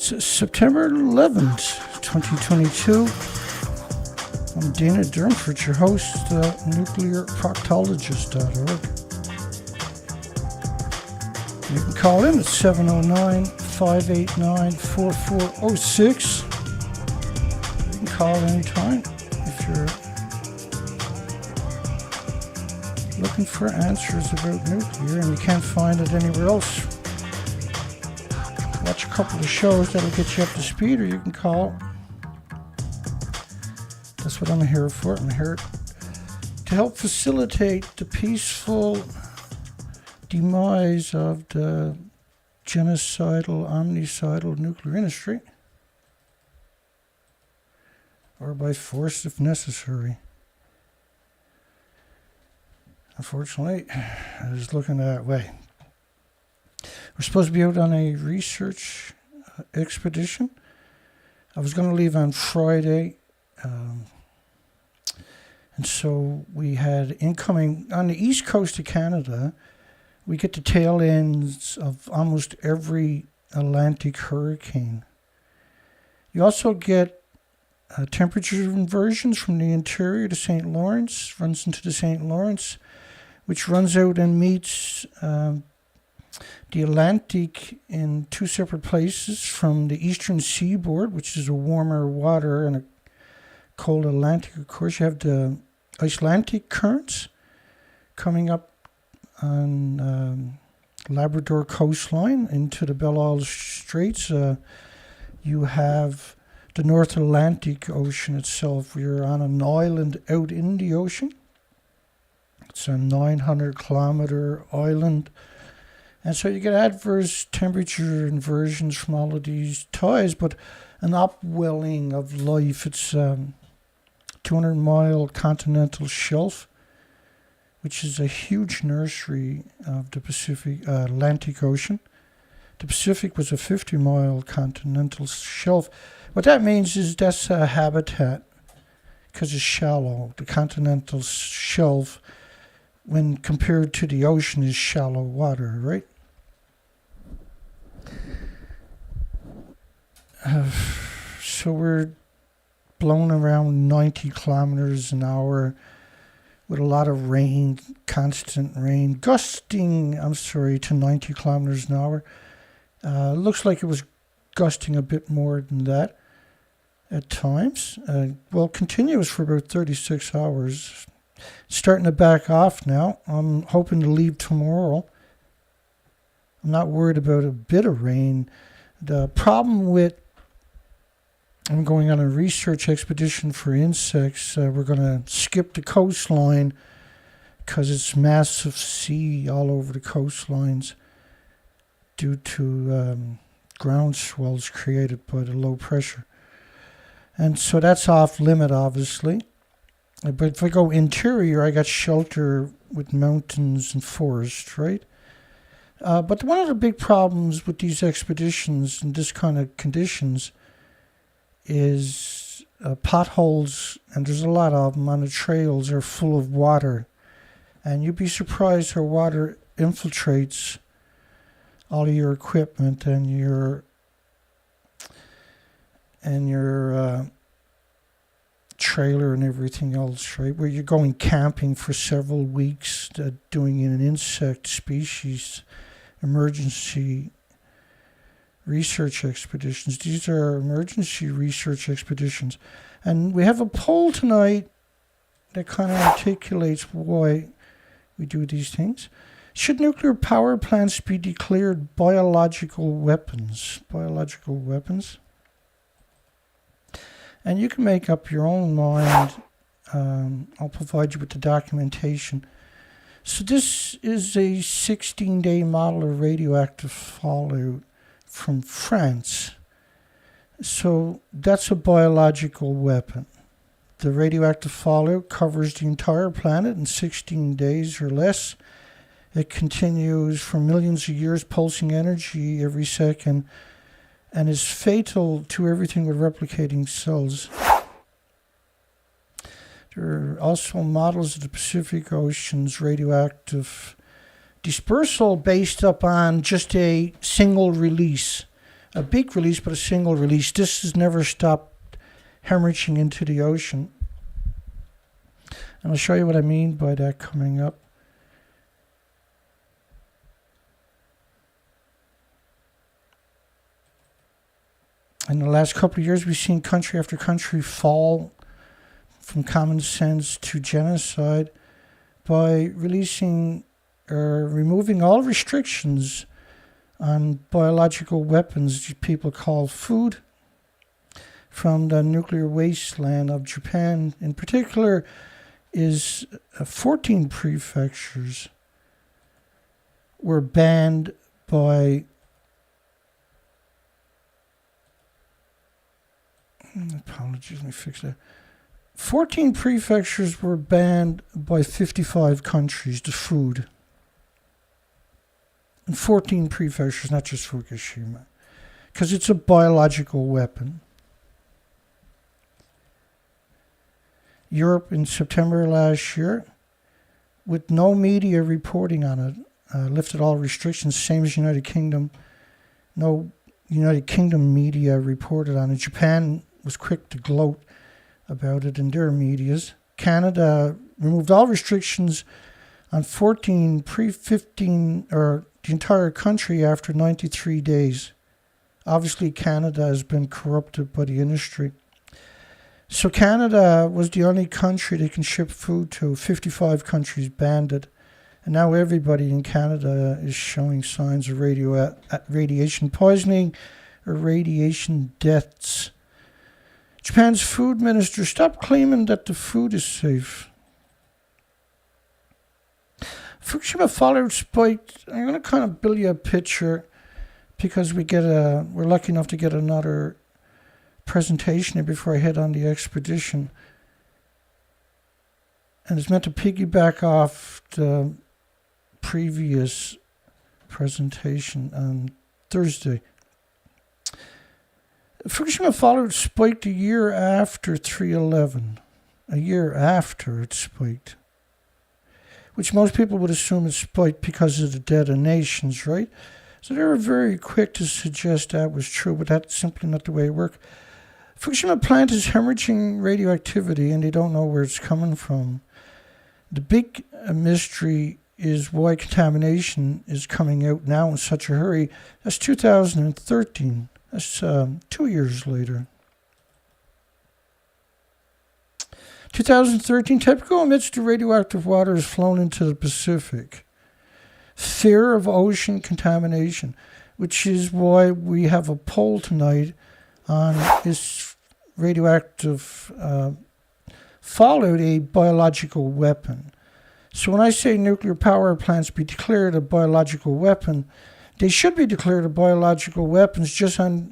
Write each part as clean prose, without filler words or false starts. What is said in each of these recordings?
September 11th, 2022. I'm Dana Durnford, your host, nuclearproctologist.org. You can call in at 709-589-4406. You can call anytime if you're looking for answers about nuclear and you can't find it anywhere else. Watch a couple of shows that'll get you up to speed, or you can call. That's what I'm here for. I'm here to help facilitate the peaceful demise of the genocidal, omnicidal nuclear industry, or by force if necessary. Unfortunately, I was looking that way. We're supposed to be out on a research expedition. I was going to leave on Friday, and so we had incoming on the east coast of Canada. We get the tail ends of almost every Atlantic hurricane. You also get temperature inversions from the interior to St. Lawrence, runs into the St. Lawrence, which runs out and meets the Atlantic in two separate places from the eastern seaboard, which is a warmer water, and a cold Atlantic. Of course, you have the Icelandic currents coming up on Labrador coastline into the Belle Isle Straits. You have the North Atlantic Ocean itself. We're on an island out in the ocean. It's a 900-kilometer island. And so you get adverse temperature inversions from all of these tides, but an upwelling of life. It's 200-mile continental shelf, which is a huge nursery of the Pacific Atlantic Ocean. The Pacific was a 50-mile continental shelf. What that means is that's a habitat because it's shallow. The continental shelf, when compared to the ocean, is shallow water, right? So we're blown around 90 kilometers an hour with a lot of rain, constant rain, gusting, to 90 kilometers an hour. Looks like it was gusting a bit more than that at times. Continuous for about 36 hours. Starting to back off now. I'm hoping to leave tomorrow. I'm not worried about a bit of rain. The problem with I'm going on a research expedition for insects. We're going to skip the coastline because it's massive sea all over the coastlines due to ground swells created by the low pressure. And so that's off limit, obviously. But if I go interior, I got shelter with mountains and forest, right? But one of the big problems with these expeditions and this kind of conditions is potholes, and there's a lot of them on the trails, are full of water. And you'd be surprised how water infiltrates all of your equipment and your trailer and everything else, right? Where you're going camping for several weeks, doing an insect species emergency research expeditions. These are emergency research expeditions. And we have a poll tonight that kind of articulates why we do these things. Should nuclear power plants be declared biological weapons? Biological weapons? And you can make up your own mind. I'll provide you with the documentation. So this is a 16-day model of radioactive fallout from France. So that's a biological weapon. The radioactive fallout covers the entire planet in 16 days or less. It continues for millions of years, pulsing energy every second, and is fatal to everything with replicating cells. There are also models of the Pacific Ocean's radioactive dispersal based upon just a single release a big release, but a single release. This has never stopped hemorrhaging into the ocean. And I'll show you what I mean by that coming up. In the last couple of years, we've seen country after country fall from common sense to genocide by releasing or removing all restrictions on biological weapons people call food from the nuclear wasteland of Japan. In particular, is 14 prefectures were banned by apologies, let me fix that. 14 prefectures were banned by 55 countries, the food. And 14 prefectures, not just Fukushima. Because it's a biological weapon. Europe in September last year, with no media reporting on it, lifted all restrictions, same as United Kingdom. No United Kingdom media reported on it. Japan was quick to gloat about it in their medias. Canada removed all restrictions on 14 pre-15, or the entire country after 93 days. Obviously, Canada has been corrupted by the industry. So Canada was the only country they can ship food to. 55 countries banned it. And now everybody in Canada is showing signs of radiation poisoning or radiation deaths. Japan's food minister stopped claiming that the food is safe. Fukushima followed spiked. I'm going to kind of build you a picture because we're lucky enough to get another presentation before I head on the expedition. And it's meant to piggyback off the previous presentation on Thursday. Fukushima followed spiked a year after 3/11. A year after it spiked. Which most people would assume it spiked because of the detonations, right? So they were very quick to suggest that was true, but that's simply not the way it worked. Fukushima plant is hemorrhaging radioactivity and they don't know where it's coming from. The big mystery is why contamination is coming out now in such a hurry. That's 2013. That's 2 years later. 2013, TEPCO admits the radioactive water has flown into the Pacific. Fear of ocean contamination, which is why we have a poll tonight on is radioactive fallout a biological weapon. So when I say nuclear power plants be declared a biological weapon, they should be declared a biological weapons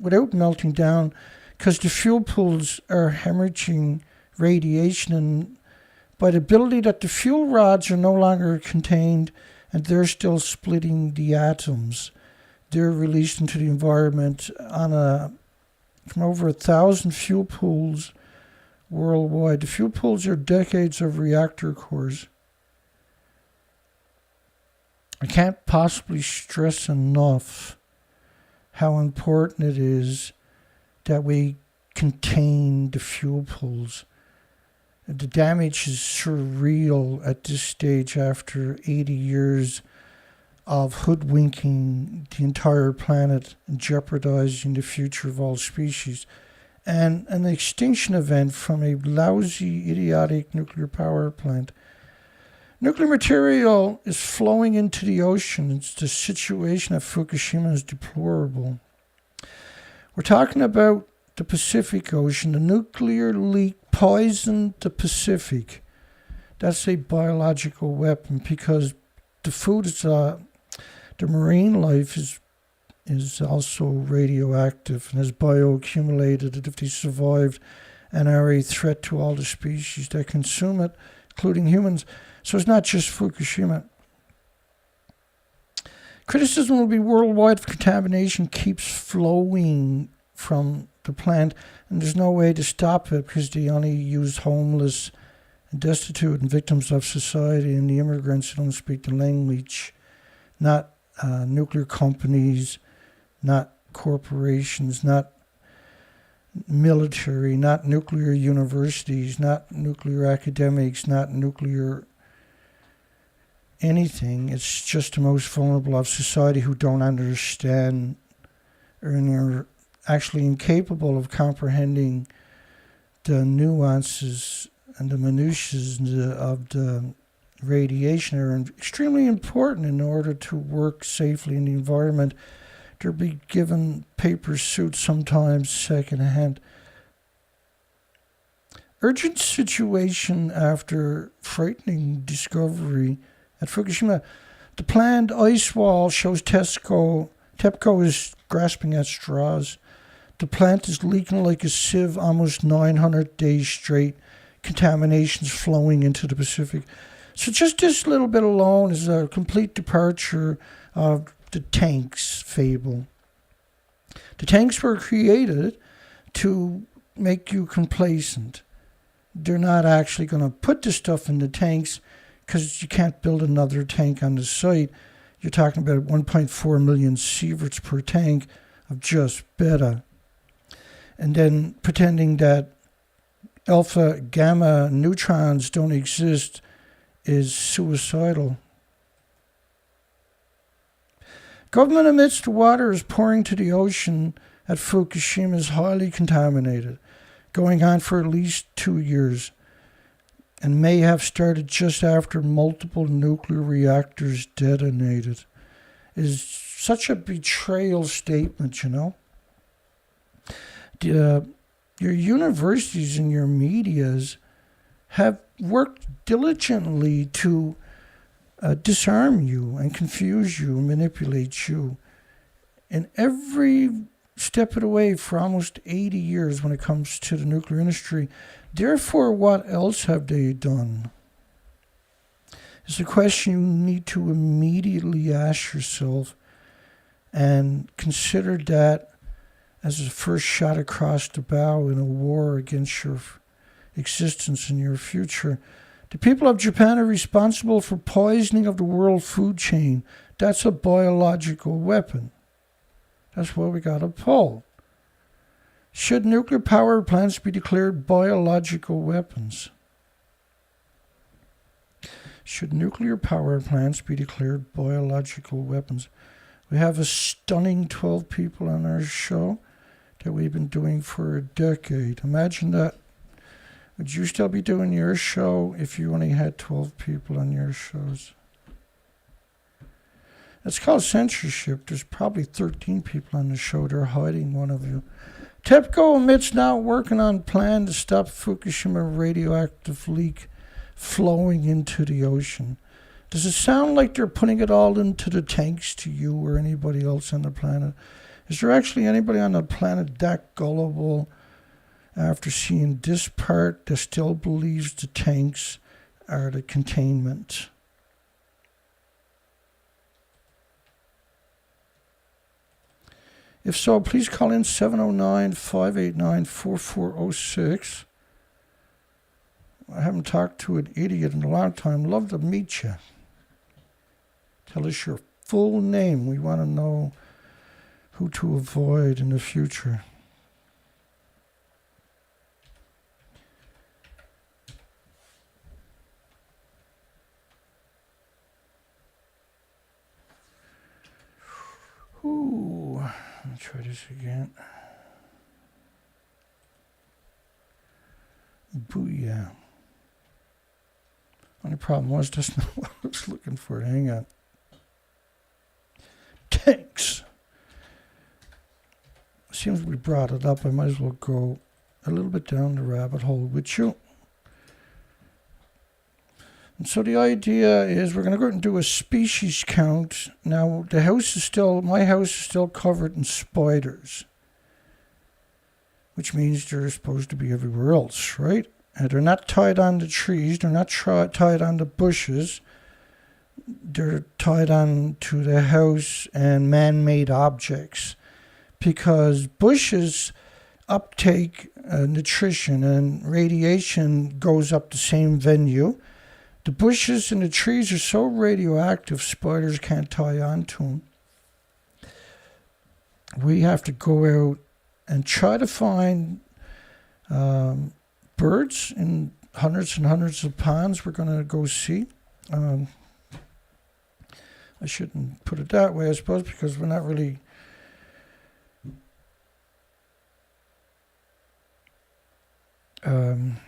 without melting down, because the fuel pools are hemorrhaging radiation, and by the ability that the fuel rods are no longer contained and they're still splitting the atoms, they're released into the environment from over 1,000 fuel pools worldwide. The fuel pools are decades of reactor cores. I can't possibly stress enough how important it is that we contain the fuel pools. The damage is surreal at this stage after 80 years of hoodwinking the entire planet and jeopardizing the future of all species. And an extinction event from a lousy, idiotic nuclear power plant. Nuclear material is flowing into the ocean. The situation at Fukushima is deplorable. We're talking about the Pacific Ocean. The nuclear leak poisoned the Pacific. That's a biological weapon because the food is, the marine life is also radioactive and has bioaccumulated if they survived and are a threat to all the species that consume it, including humans. So it's not just Fukushima. Criticism will be worldwide if contamination keeps flowing from the plant, and there's no way to stop it because they only use homeless and destitute and victims of society and the immigrants who don't speak the language, not nuclear companies, not corporations, not military, not nuclear universities, not nuclear academics, not nuclear anything. It's just the most vulnerable of society who don't understand or are actually incapable of comprehending the nuances and the minutiae of the radiation are extremely important in order to work safely in the environment. They'll be given paper suits, sometimes secondhand. Urgent situation after frightening discovery at Fukushima. The planned ice wall shows TEPCO is grasping at straws. The plant is leaking like a sieve almost 900 days straight. Contaminations flowing into the Pacific. So just this little bit alone is a complete departure of the tanks fable. The tanks were created to make you complacent. They're not actually going to put the stuff in the tanks because you can't build another tank on the site. You're talking about 1.4 million sieverts per tank of just beta. And then pretending that alpha, gamma neutrons don't exist is suicidal. Government admits the water is pouring to the ocean at Fukushima is highly contaminated, going on for at least 2 years, and may have started just after multiple nuclear reactors detonated. It is such a betrayal statement, you know. Your universities and your medias have worked diligently to disarm you and confuse you and manipulate you in every step of the way for almost 80 years when it comes to the nuclear industry. Therefore, what else have they done? It's a question you need to immediately ask yourself and consider that as a first shot across the bow in a war against your existence and your future. The people of Japan are responsible for poisoning of the world food chain. That's a biological weapon. That's why we got a poll. Should nuclear power plants be declared biological weapons? Should nuclear power plants be declared biological weapons? We have a stunning 12 people on our show that we've been doing for a decade. Imagine that. Would you still be doing your show if you only had 12 people on your shows? It's called censorship. There's probably 13 people on the show. They're hiding one of you. TEPCO admits now working on plan to stop Fukushima radioactive leak flowing into the ocean. Does it sound like they're putting it all into the tanks to you or anybody else on the planet? Is there actually anybody on the planet that gullible after seeing this part that still believes the tanks are the containment? If so, please call in 709-589-4406. I haven't talked to an idiot in a long time. Love to meet you. Tell us your full name. We want to know who to avoid in the future. Ooh, let me try this again. Booyah. Only problem was that's not what I was looking for. Hang on. Tanks. Seems we brought it up. I might as well go a little bit down the rabbit hole with you. And so the idea is we're going to go out and do a species count. Now, my house is still covered in spiders, which means they're supposed to be everywhere else, right? And they're not tied on the trees. They're not tied on the bushes. They're tied on to the house and man-made objects, because bushes uptake nutrition and radiation goes up the same venue. The bushes and the trees are so radioactive, spiders can't tie on to them. we have to go out and try to find birds in hundreds and hundreds of ponds we're going to go see. I shouldn't put it that way, I suppose, because we're not really going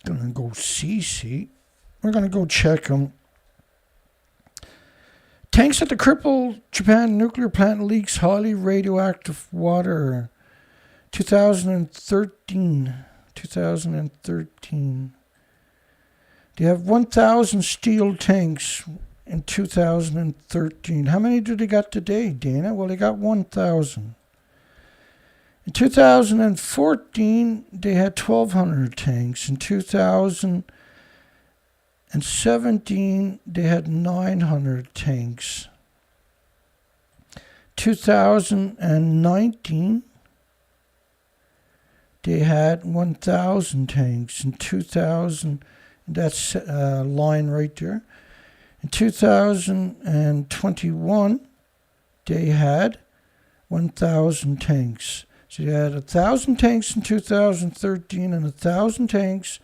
to go see. We're going to go check them. Tanks at the crippled Japan nuclear plant leaks highly radioactive water. 2013. They have 1,000 steel tanks in 2013. How many do they got today, Dana? Well, they got 1,000. In 2014, they had 1,200 tanks. In 2017, they had 900 tanks. 2019, they had 1,000 tanks. In 2000, that's line right there. In 2021, they had 1,000 tanks. So they had 1,000 tanks in 2013 and 1,000 tanks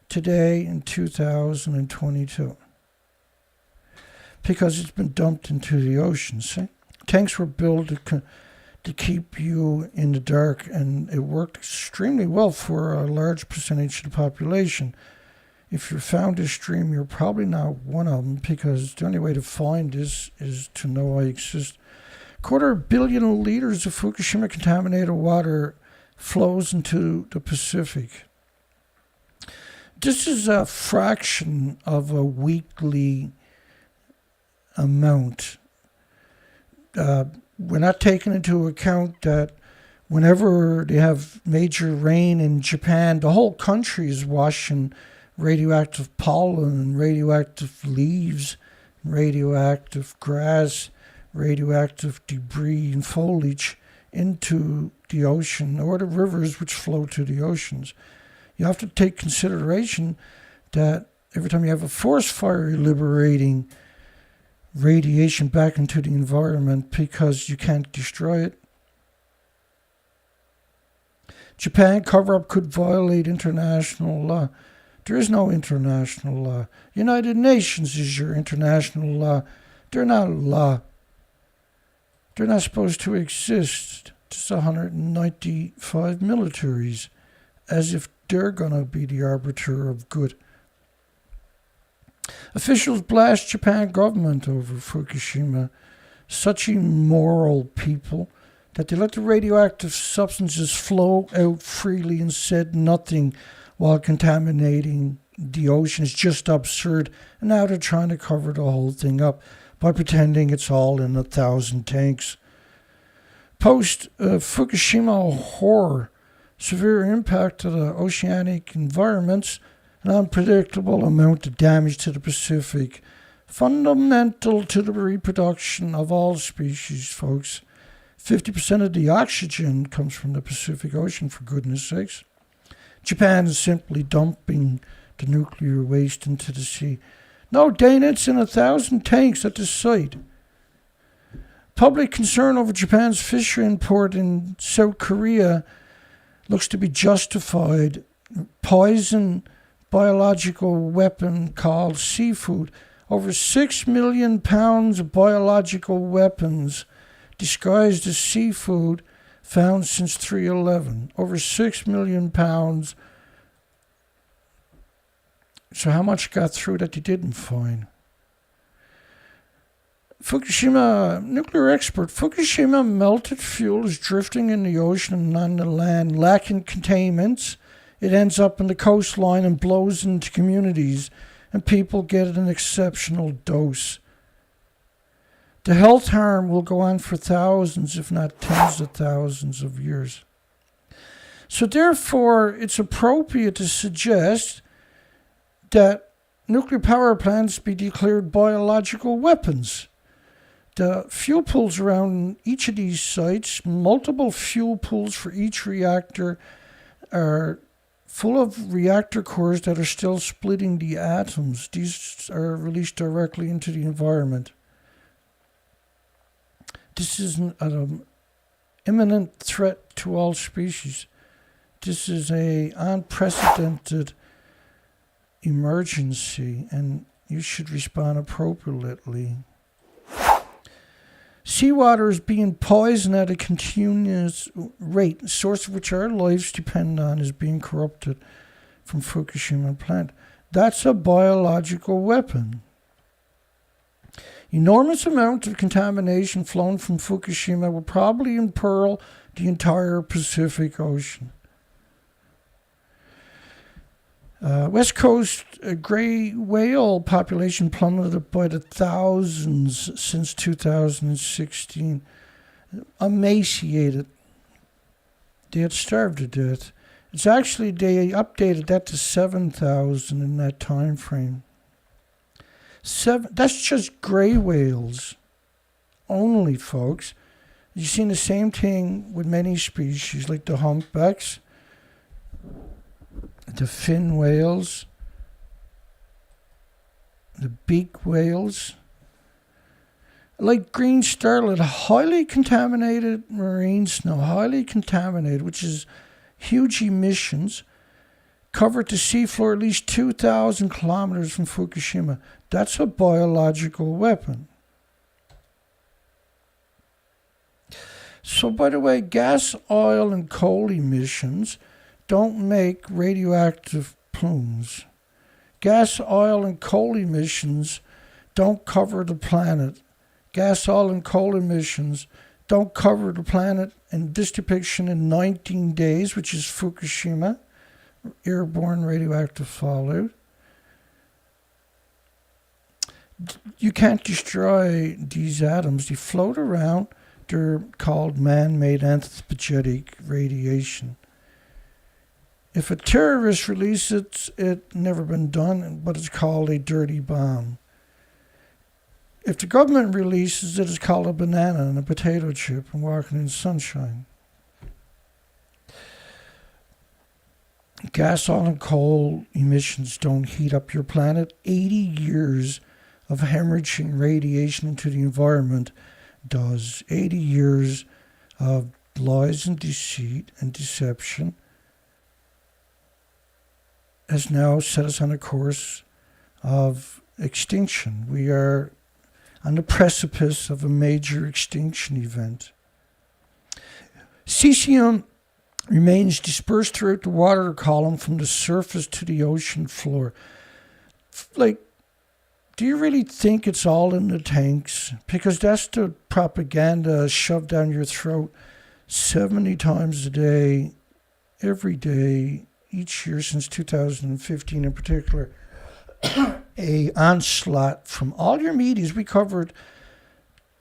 today in 2022. Because it's been dumped into the ocean, see? Tanks were built to keep you in the dark, and it worked extremely well for a large percentage of the population. If you're found this stream, you're probably not one of them, because the only way to find this is to know I exist. 250 million liters of Fukushima contaminated water flows into the Pacific. This is a fraction of a weekly amount. We're not taking into account that whenever they have major rain in Japan, the whole country is washing radioactive pollen and radioactive leaves, radioactive grass, radioactive debris and foliage into the ocean or the rivers which flow to the oceans. You have to take consideration that every time you have a forest fire, you're liberating radiation back into the environment because you can't destroy it. Japan cover-up could violate international law. There is no international law. United Nations is your international law. They're not law. They're not supposed to exist. Just 195 militaries, as if they're going to be the arbiter of good. Officials blast Japan government over Fukushima. Such immoral people that they let the radioactive substances flow out freely and said nothing while contaminating the ocean is just absurd. And now they're trying to cover the whole thing up by pretending it's all in 1,000 tanks. Post-Fukushima horror, severe impact to the oceanic environments, an unpredictable amount of damage to the Pacific, fundamental to the reproduction of all species, folks. 50% of the oxygen comes from the Pacific Ocean, for goodness sakes. Japan is simply dumping the nuclear waste into the sea. No, Dana, it's in 1,000 tanks at the site. Public concern over Japan's fish import in South Korea looks to be justified. Poison biological weapon called seafood. Over 6 million pounds of biological weapons disguised as seafood found since 3/11. Over 6 million pounds. So how much got through that they didn't find? Fukushima nuclear expert. Fukushima melted fuel is drifting in the ocean and on the land, lacking containments. It ends up in the coastline and blows into communities, and people get an exceptional dose. The health harm will go on for thousands, if not tens of thousands of years. So therefore, it's appropriate to suggest that nuclear power plants be declared biological weapons. The fuel pools around each of these sites, multiple fuel pools for each reactor, are full of reactor cores that are still splitting the atoms. These are released directly into the environment. This isn't imminent threat to all species. This is a unprecedented emergency, and you should respond appropriately. Seawater is being poisoned at a continuous rate, the source of which our lives depend on is being corrupted from Fukushima plant. That's a biological weapon. Enormous amounts of contamination flown from Fukushima will probably imperil the entire Pacific Ocean. West Coast gray whale population plummeted by the thousands since 2016. Emaciated. They had starved to death. It's actually, they updated that to 7,000 in that time frame. That's just gray whales only, folks. You've seen the same thing with many species like the humpbacks, the fin whales, the beak whales, like green starlet, highly contaminated marine snow, highly contaminated, which is huge emissions, covered the seafloor at least 2,000 kilometers from Fukushima. That's a biological weapon. So, by the way, gas, oil, and coal emissions don't make radioactive plumes. Gas, oil, and coal emissions don't cover the planet. Gas, oil, and coal emissions don't cover the planet in this depiction in 19 days, which is Fukushima, airborne radioactive fallout. You can't destroy these atoms. They float around. They're called man-made anthropogenic radiation. If a terrorist releases it, it's never been done, but it's called a dirty bomb. If the government releases it, it's called a banana and a potato chip and walking in sunshine. Gas, oil, and coal emissions don't heat up your planet. 80 years of hemorrhaging radiation into the environment does. 80 years of lies and deceit and deception has now set us on a course of extinction. We are on the precipice of a major extinction event. Cesium remains dispersed throughout the water column from the surface to the ocean floor. Like, do you really think it's all in the tanks? Because that's the propaganda shoved down your throat 70 times a day, every day, each year since 2015 in particular. A onslaught from all your medias. We covered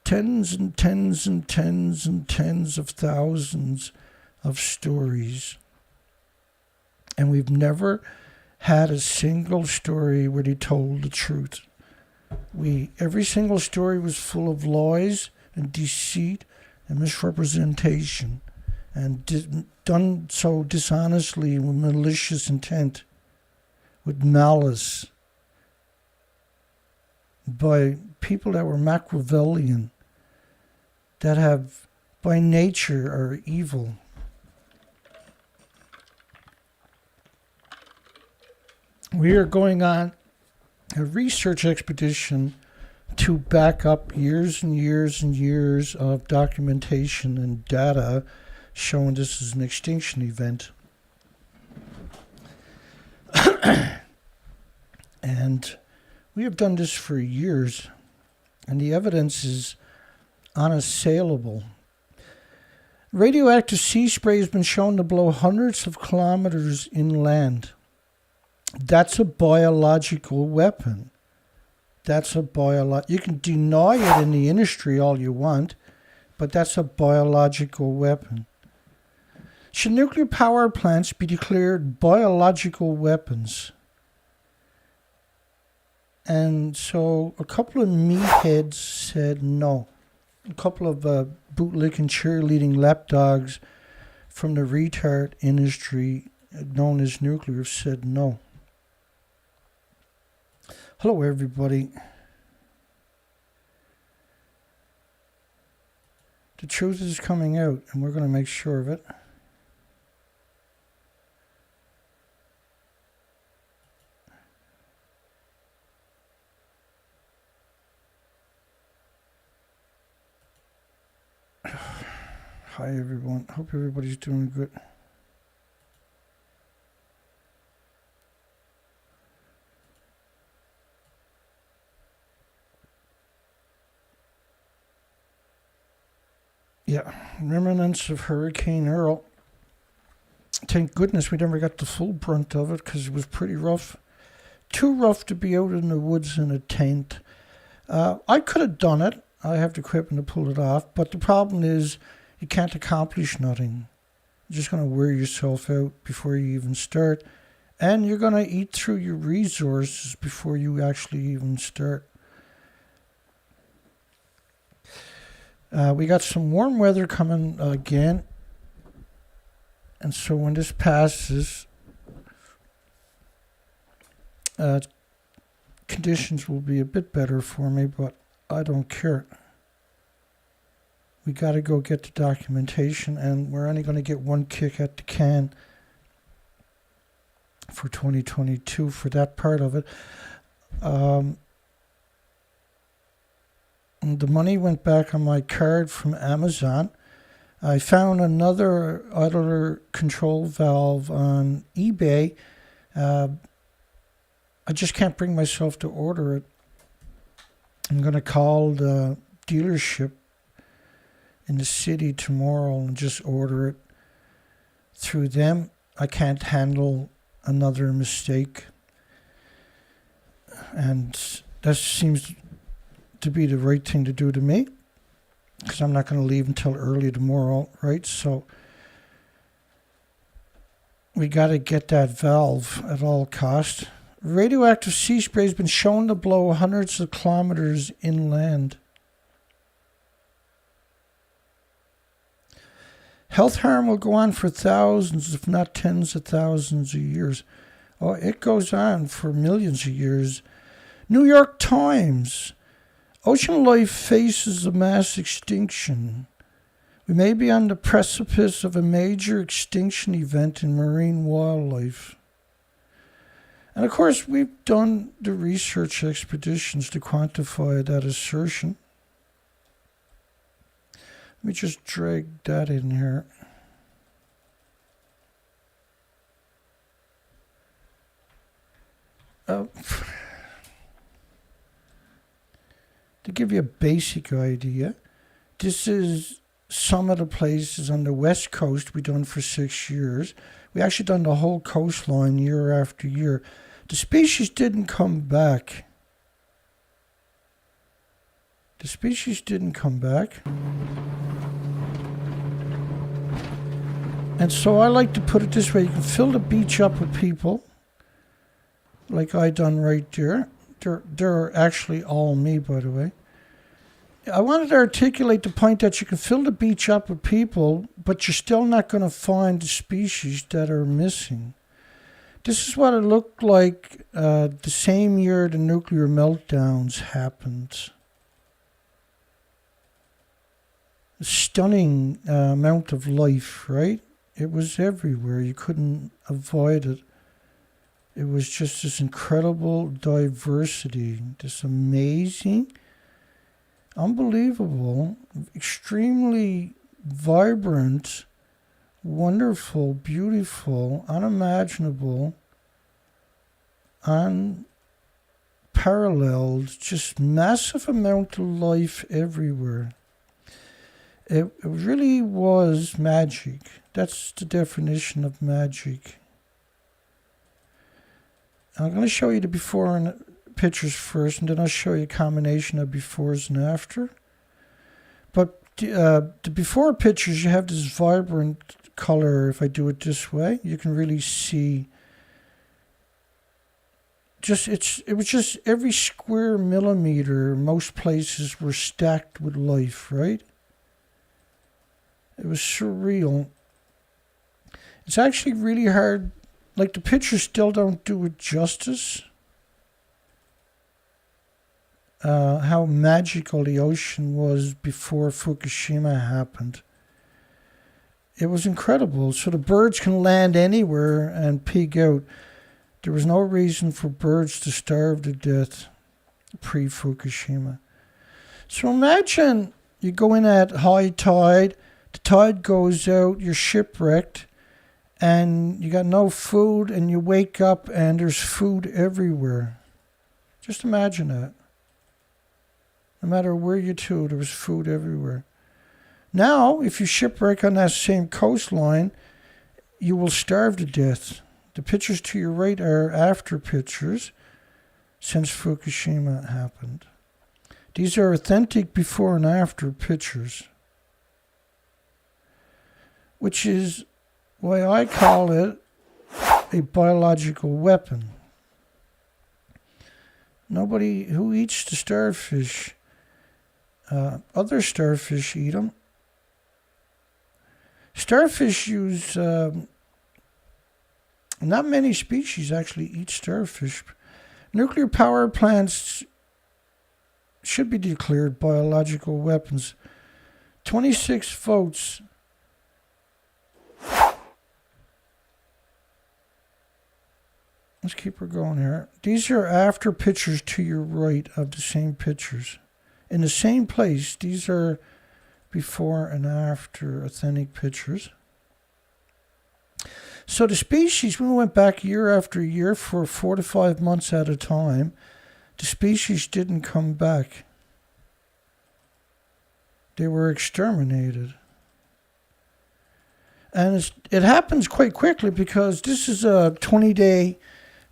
tens and tens and tens and tens of thousands of stories. And we've never had a single story where they told the truth. Every single story was full of lies and deceit and misrepresentation, and done so dishonestly with malicious intent, with malice, by people that were Machiavellian, that have by nature are evil. We are going on a research expedition to back up years and years and years of documentation and data showing this is an extinction event. And we have done this for years, and the evidence is unassailable. Radioactive sea spray has been shown to blow hundreds of kilometers inland. That's a biological weapon. You can deny it in the industry all you want, but that's a biological weapon. Should nuclear power plants be declared biological weapons? And so a couple of meatheads said no. A couple of bootlicking, cheerleading lapdogs from the retard industry known as nuclear said no. Hello, everybody. The truth is coming out, and we're going to make sure of it. Hi everyone, hope everybody's doing good. Yeah, remnants of Hurricane Earl. Thank goodness we never got the full brunt of it because it was pretty rough. Too rough to be out in the woods in a tent. I could have done it. I have the equipment to pull it off, but the problem is you can't accomplish nothing. You're just going to wear yourself out before you even start. And you're going to eat through your resources before you actually even start. We got some warm weather coming again. And so when this passes, conditions will be a bit better for me, but I don't care. We got to go get the documentation, and we're only going to get one kick at the can for 2022 for that part of it. The money went back on my card from Amazon. I found another idler control valve on eBay. I just can't bring myself to order it. I'm going to call the dealership in the city tomorrow and just order it through them. I can't handle another mistake. And that seems to be the right thing to do to me, because I'm not going to leave until early tomorrow, right? So we got to get that valve at all cost. Radioactive sea spray has been shown to blow hundreds of kilometers inland. Health harm will go on for thousands, if not tens of thousands of years. Oh, it goes on for millions of years. New York Times. Ocean life faces a mass extinction. We may be on the precipice of a major extinction event in marine wildlife. And of course, we've done the research expeditions to quantify that assertion. Let me just drag that in here. To give you a basic idea, this is some of the places on the west coast we've done for 6 years. We actually done the whole coastline year after year. The species didn't come back. The species didn't come back. And so I like to put it this way. You can fill the beach up with people, like I done right there. They're actually all me, by the way. I wanted to articulate the point that you can fill the beach up with people, but you're still not going to find the species that are missing. This is what it looked like the same year the nuclear meltdowns happened. A stunning amount of life, right? It was everywhere. You couldn't avoid it. It was just this incredible diversity, this amazing, unbelievable, extremely vibrant, wonderful, beautiful, unimaginable, unparalleled, just massive amount of life everywhere. It really was magic. That's the definition of magic. I'm going to show you the before and pictures first, and then I'll show you a combination of befores and after. But the before pictures, you have this vibrant color. If I do it this way, you can really see. It was just every square millimeter. Most places were stacked with life, right? It was surreal. It's actually really hard. Like, the pictures still don't do it justice. how magical the ocean was before Fukushima happened. It was incredible. So the birds can land anywhere and pig out. There was no reason for birds to starve to death pre-Fukushima. So imagine you go in at high tide, the tide goes out, you're shipwrecked, and you got no food, and you wake up and there's food everywhere. Just imagine that. No matter where you to, there was food everywhere. Now, if you shipwreck on that same coastline, you will starve to death. The pictures to your right are after pictures since Fukushima happened. These are authentic before and after pictures, which is why I call it a biological weapon. Nobody who eats the starfish, other starfish eat them. Starfish use, not many species actually eat starfish. Nuclear power plants should be declared biological weapons. 26 votes. Let's keep her going here. These are after pictures to your right of the same pictures. In the same place, these are before and after authentic pictures. So the species, we went back year after year for 4 to 5 months at a time. The species didn't come back. They were exterminated. And it happens quite quickly because this is a 20-day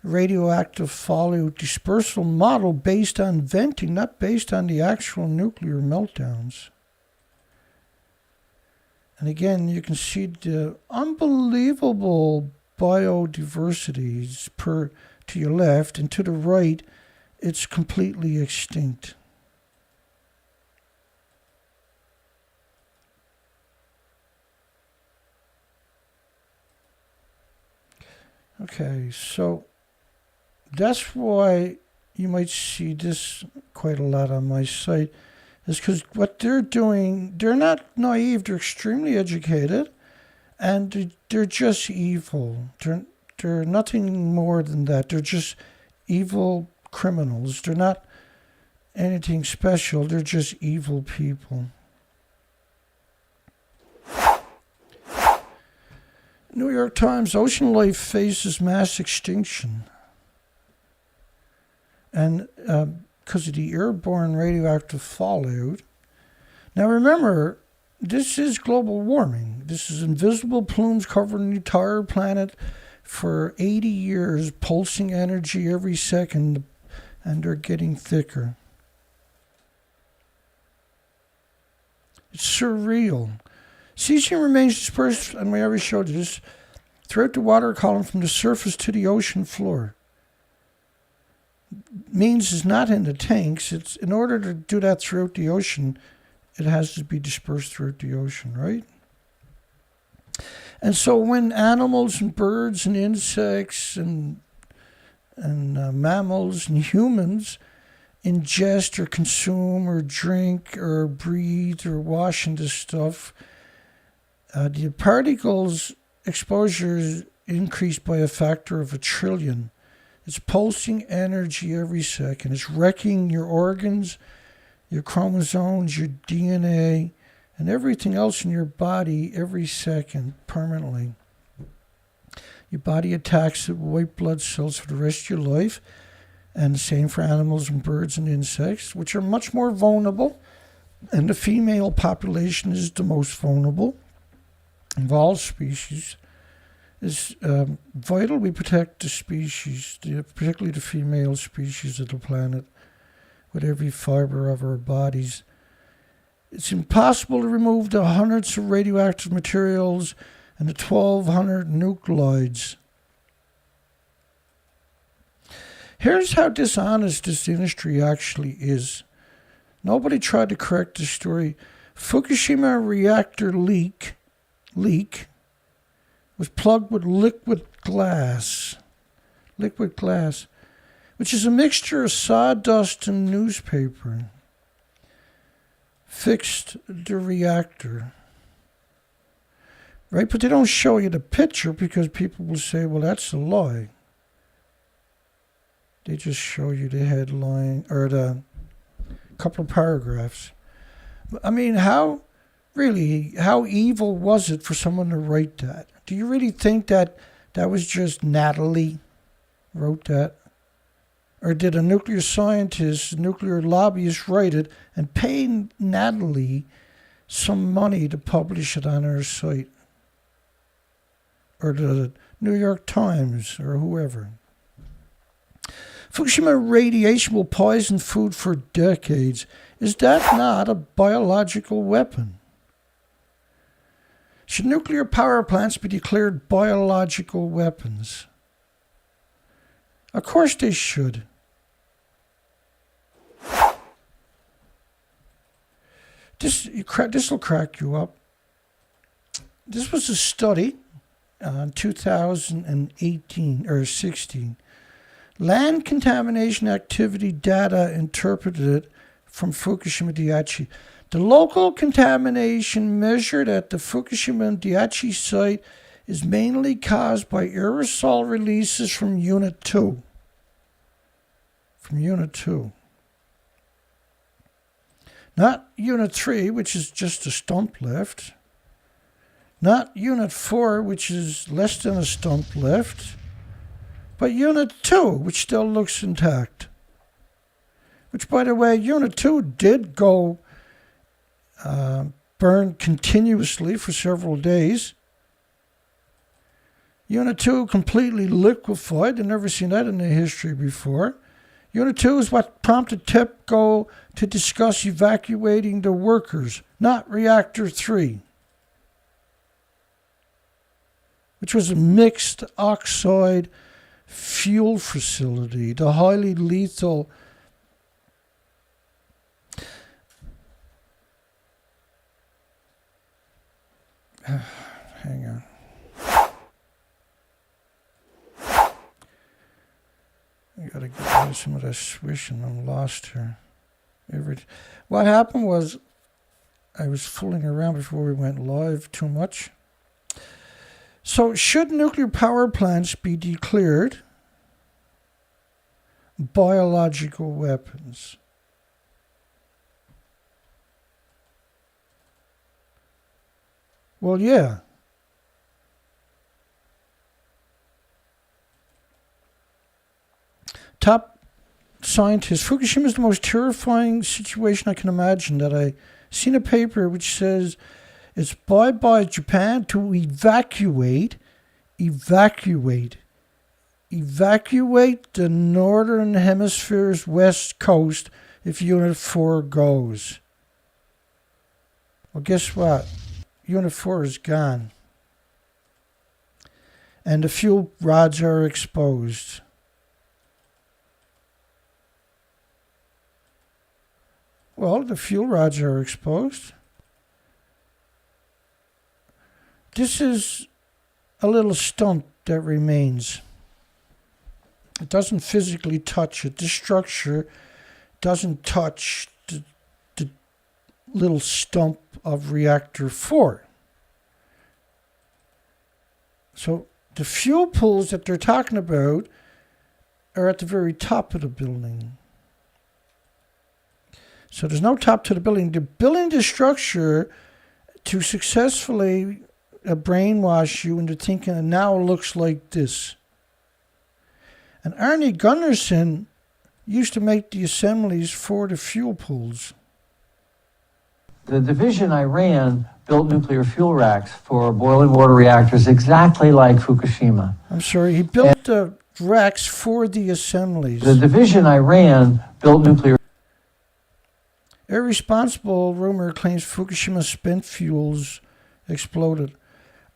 radioactive fallout dispersal model based on venting, not based on the actual nuclear meltdowns. And again, you can see the unbelievable biodiversities to your left, and to the right, it's completely extinct. Okay, so that's why you might see this quite a lot on my site, is because what they're doing, they're not naive, they're extremely educated, and they're just evil. They're nothing more than that. They're just evil criminals. They're not anything special. They're just evil people. New York Times, ocean life faces mass extinction. And because of the airborne radioactive fallout. Now remember, this is global warming. This is invisible plumes covering the entire planet for 80 years, pulsing energy every second, and they're getting thicker. It's surreal. Cesium remains dispersed, and we already showed you this, throughout the water column from the surface to the ocean floor. Means it's not in the tanks. It's in order to do that throughout the ocean, it has to be dispersed throughout the ocean, right? And so when animals and birds and insects and mammals and humans ingest or consume or drink or breathe or wash into stuff, the particles exposure is increased by a factor of 1 trillion. It's pulsing energy every second. It's wrecking your organs, your chromosomes, your DNA, and everything else in your body every second, permanently. Your body attacks it with white blood cells for the rest of your life, and the same for animals and birds and insects, which are much more vulnerable, and the female population is the most vulnerable of all species. It's vital we protect the species, particularly the female species of the planet, with every fiber of our bodies. It's impossible to remove the hundreds of radioactive materials and the 1,200 nuclides. Here's how dishonest this industry actually is. Nobody tried to correct the story. Fukushima reactor leak was plugged with liquid glass. Liquid glass. which is a mixture of sawdust and newspaper, fixed the reactor. Right? But they don't show you the picture because people will say, well, that's a lie. They just show you the headline or the couple of paragraphs. I mean, how evil was it for someone to write that? Do you really think that was just Natalie wrote that? Or did a nuclear scientist, nuclear lobbyist write it and pay Natalie some money to publish it on her site? Or the New York Times or whoever. Fukushima radiation will poison food for decades. Is that not a biological weapon? Should nuclear power plants be declared biological weapons? Of course they should. This will crack you up. This was a study in 2018 or 16. Land contamination activity data interpreted from Fukushima Daiichi. The local contamination measured at the Fukushima Daiichi site is mainly caused by aerosol releases from Unit 2. From Unit 2. Not Unit 3, which is just a stump left. Not Unit 4, which is less than a stump left. But Unit 2, which still looks intact. Which, by the way, Unit 2 did go burn continuously for several days. Unit 2 completely liquefied. I've never seen that in the history before. Unit 2 is what prompted TEPCO to discuss evacuating the workers, not Reactor 3, which was a mixed oxide fuel facility, the highly lethal hang on. I gotta get rid of some of that swishing. I'm lost here. What happened was I was fooling around before we went live too much. So, should nuclear power plants be declared biological weapons? Well, yeah. Top scientists, Fukushima is the most terrifying situation I can imagine. That I seen a paper which says it's by Japan to evacuate the Northern Hemisphere's west coast if Unit 4 goes. Well, guess what? Unit 4 is gone. And the fuel rods are exposed. Well, the fuel rods are exposed. This is a little stump that remains. It doesn't physically touch it. This structure doesn't touch the little stump of Reactor 4. So the fuel pools that they're talking about are at the very top of the building. So there's no top to the building. They're building the structure to successfully brainwash you into thinking it now looks like this. And Arnie Gunnarsson used to make the assemblies for the fuel pools. The division I ran built nuclear fuel racks for boiling water reactors exactly like Fukushima. I'm sorry, he built the racks for the assemblies. The division I ran built nuclear... Irresponsible rumor claims Fukushima spent fuels exploded.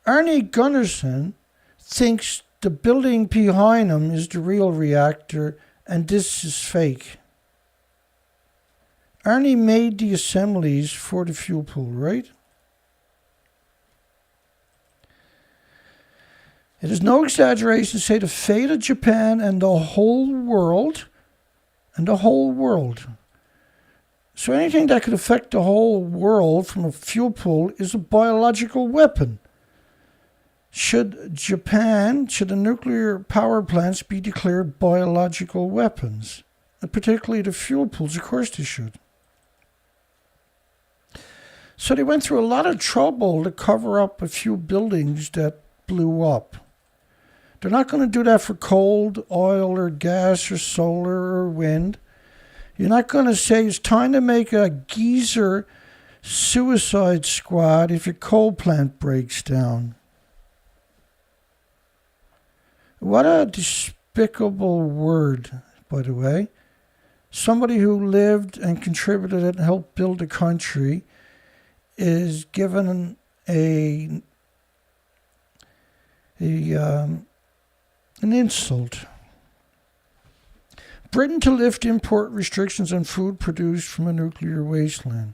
Arnie Gunnarsson thinks the building behind him is the real reactor and this is fake. Arnie made the assemblies for the fuel pool, right? It is no exaggeration to say the fate of Japan and the whole world and the whole world. So anything that could affect the whole world from a fuel pool is a biological weapon. Should the nuclear power plants be declared biological weapons? And particularly the fuel pools, of course they should. So they went through a lot of trouble to cover up a few buildings that blew up. They're not going to do that for coal, oil, or gas, or solar, or wind. You're not going to say it's time to make a geezer suicide squad if your coal plant breaks down. What a despicable word, by the way. Somebody who lived and contributed and helped build a country is given an insult. Britain to lift import restrictions on food produced from a nuclear wasteland.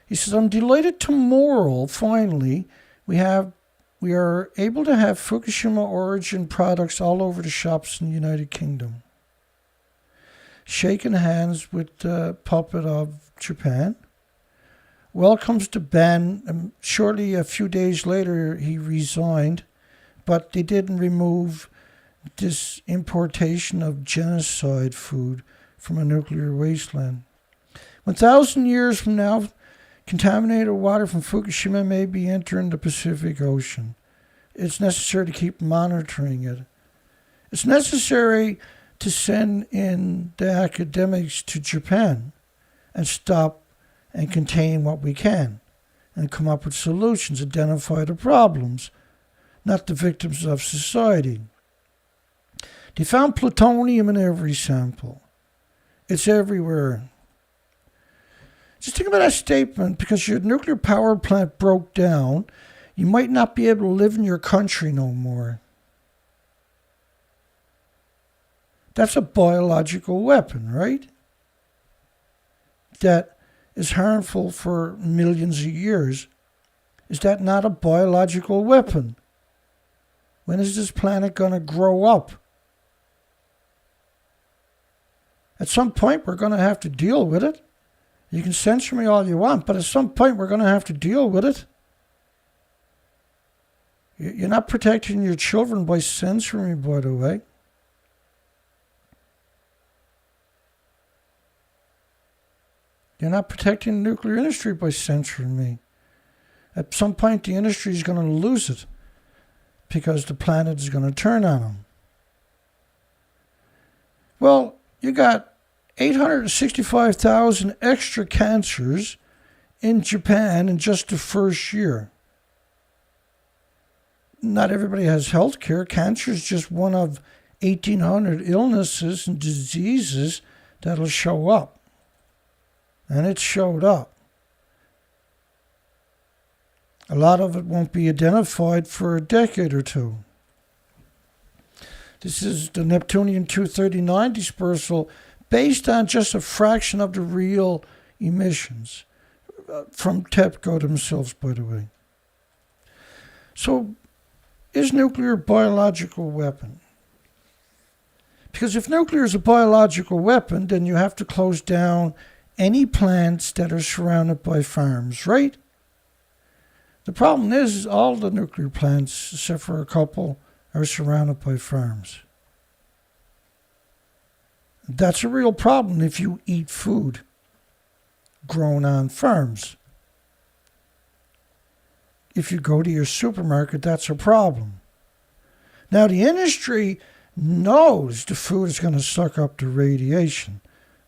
He says, I'm delighted tomorrow, finally, we are able to have Fukushima origin products all over the shops in the United Kingdom. Shaking hands with the puppet of Japan. Welcomes the ban. Shortly, a few days later, he resigned, but they didn't remove this importation of genocide food from a nuclear wasteland. 1,000 years from now, contaminated water from Fukushima may be entering the Pacific Ocean. It's necessary to keep monitoring it. It's necessary to send in the academics to Japan and stop and contain what we can and come up with solutions, identify the problems, not the victims of society. They found plutonium in every sample. It's everywhere. Just think about that statement. Because your nuclear power plant broke down, you might not be able to live in your country no more. That's a biological weapon, right? That is harmful for millions of years. Is that not a biological weapon? When is this planet going to grow up? At some point, we're going to have to deal with it. You can censor me all you want, but at some point, we're going to have to deal with it. You're not protecting your children by censoring me, by the way. You're not protecting the nuclear industry by censoring me. At some point, the industry is going to lose it because the planet is going to turn on them. Well, you got 865,000 extra cancers in Japan in just the first year. Not everybody has health care. Cancer is just one of 1,800 illnesses and diseases that'll show up. And it showed up. A lot of it won't be identified for a decade or two. This is the Neptunium-239 dispersal based on just a fraction of the real emissions from TEPCO themselves, by the way. So, is nuclear a biological weapon? Because if nuclear is a biological weapon, then you have to close down any plants that are surrounded by farms, right? The problem is all the nuclear plants, except for a couple, are surrounded by farms. That's a real problem if you eat food grown on farms. If you go to your supermarket, that's a problem. Now, the industry knows the food is going to suck up the radiation.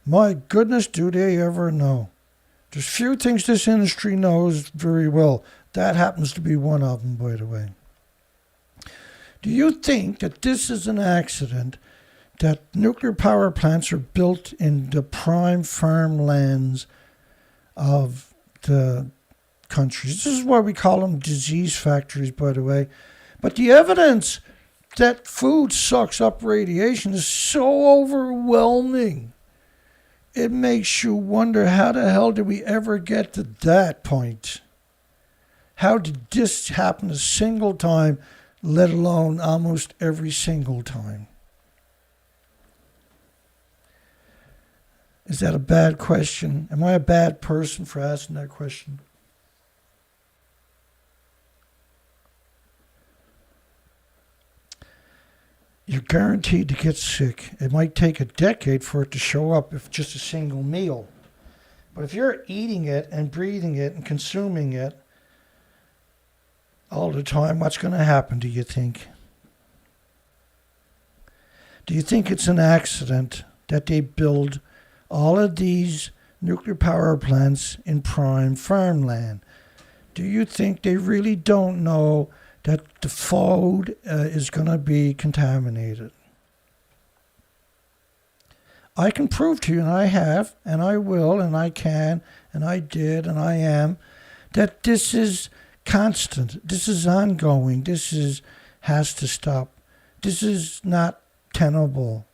My goodness, do they ever know? There's few things this industry knows very well. That happens to be one of them, by the way. Do you think that this is an accident, that nuclear power plants are built in the prime farmlands of the countries? This is why we call them disease factories, by the way. But the evidence that food sucks up radiation is so overwhelming. It makes you wonder, how the hell did we ever get to that point? How did this happen a single time, let alone almost every single time? Is that a bad question? Am I a bad person for asking that question? You're guaranteed to get sick. It might take a decade for it to show up if just a single meal. But if you're eating it and breathing it and consuming it all the time, what's going to happen, do you think? Do you think it's an accident that they build all of these nuclear power plants in prime farmland? Do you think they really don't know that the food is going to be contaminated? I can prove to you, and I have, and I will, and I can, and I did, and I am, that this is constant. This is ongoing. Has to stop. This is not tenable.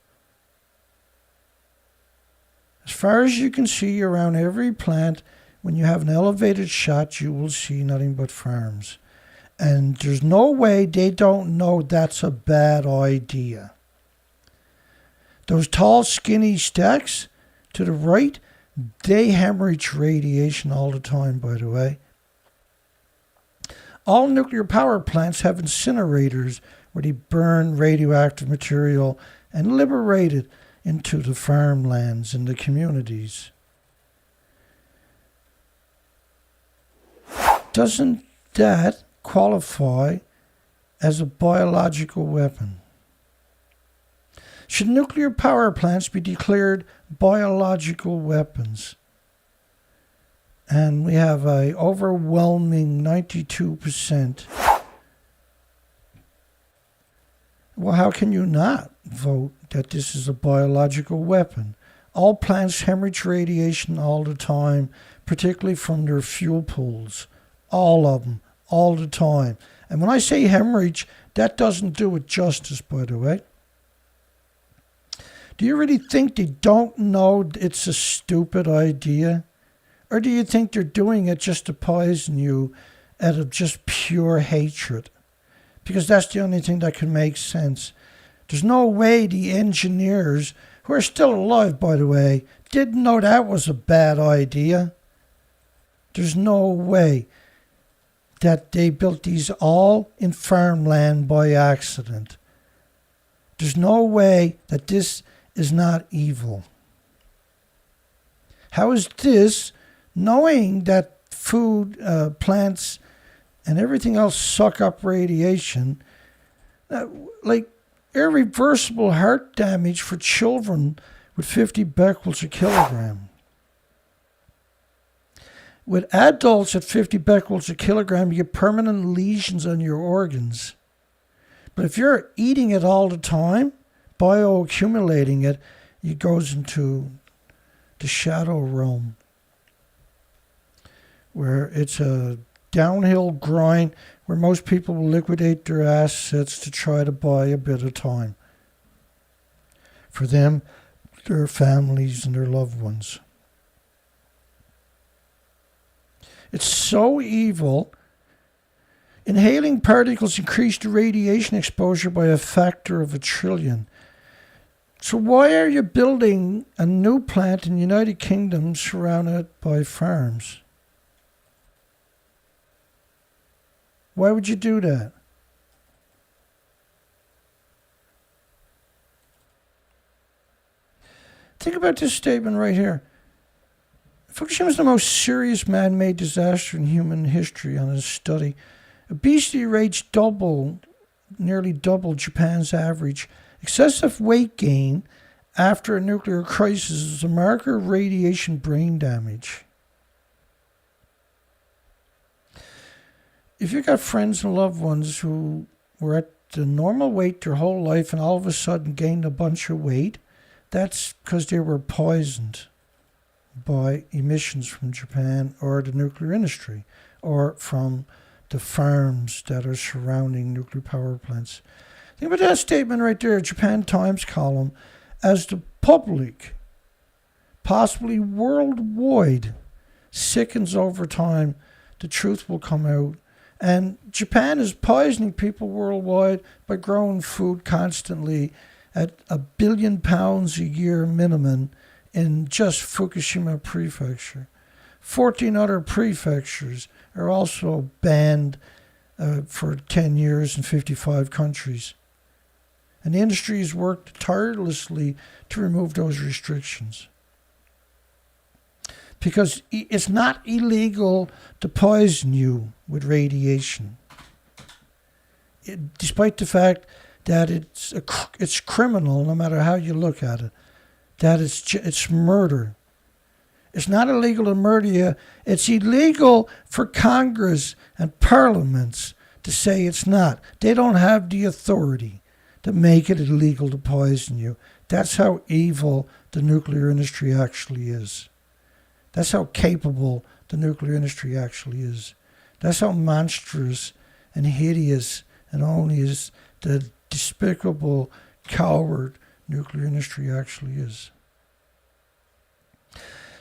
As far as you can see around every plant, when you have an elevated shot, you will see nothing but farms. And there's no way they don't know that's a bad idea. Those tall, skinny stacks to the right, they hemorrhage radiation all the time, by the way. All nuclear power plants have incinerators where they burn radioactive material and liberate it into the farmlands and the communities. Doesn't that qualify as a biological weapon? Should nuclear power plants be declared biological weapons? And we have an overwhelming 92%. Well, how can you not vote that this is a biological weapon? All plants hemorrhage radiation all the time, particularly from their fuel pools. All of them, all the time. And when I say hemorrhage, that doesn't do it justice, by the way. Do you really think they don't know it's a stupid idea? Or do you think they're doing it just to poison you out of just pure hatred? Because that's the only thing that can make sense. There's no way the engineers, who are still alive, by the way, didn't know that was a bad idea. There's no way that they built these all in farmland by accident. There's no way that this is not evil. How is this, knowing that food, plants, and everything else suck up radiation, like irreversible heart damage for children with 50 becquerels a kilogram? With adults at 50 becquerels a kilogram, you get permanent lesions on your organs. But if you're eating it all the time, bioaccumulating it, it goes into the shadow realm, where it's a downhill grind where most people will liquidate their assets to try to buy a bit of time for them, their families, and their loved ones. It's so evil. Inhaling particles increase the radiation exposure by a factor of 1 trillion. So why are you building a new plant in the United Kingdom surrounded by farms? Why would you do that? Think about this statement right here. Fukushima is the most serious man-made disaster in human history on a study. Obesity rates nearly double Japan's average. Excessive weight gain after a nuclear crisis is a marker of radiation brain damage. If you've got friends and loved ones who were at the normal weight their whole life and all of a sudden gained a bunch of weight, that's because they were poisoned by emissions from Japan or the nuclear industry or from the farms that are surrounding nuclear power plants. Think about that statement right there, Japan Times column. As the public, possibly worldwide, sickens over time, the truth will come out. And Japan is poisoning people worldwide by growing food constantly at £1 billion a year minimum in just Fukushima Prefecture. 14 other prefectures are also banned for 10 years in 55 countries. And the industry has worked tirelessly to remove those restrictions. Because it's not illegal to poison you with radiation. Despite the fact that it's criminal, no matter how you look at it, that it's murder. It's not illegal to murder you. It's illegal for Congress and parliaments to say it's not. They don't have the authority to make it illegal to poison you. That's how evil the nuclear industry actually is. That's how capable the nuclear industry actually is. That's how monstrous and hideous and only is the despicable, coward nuclear industry actually is.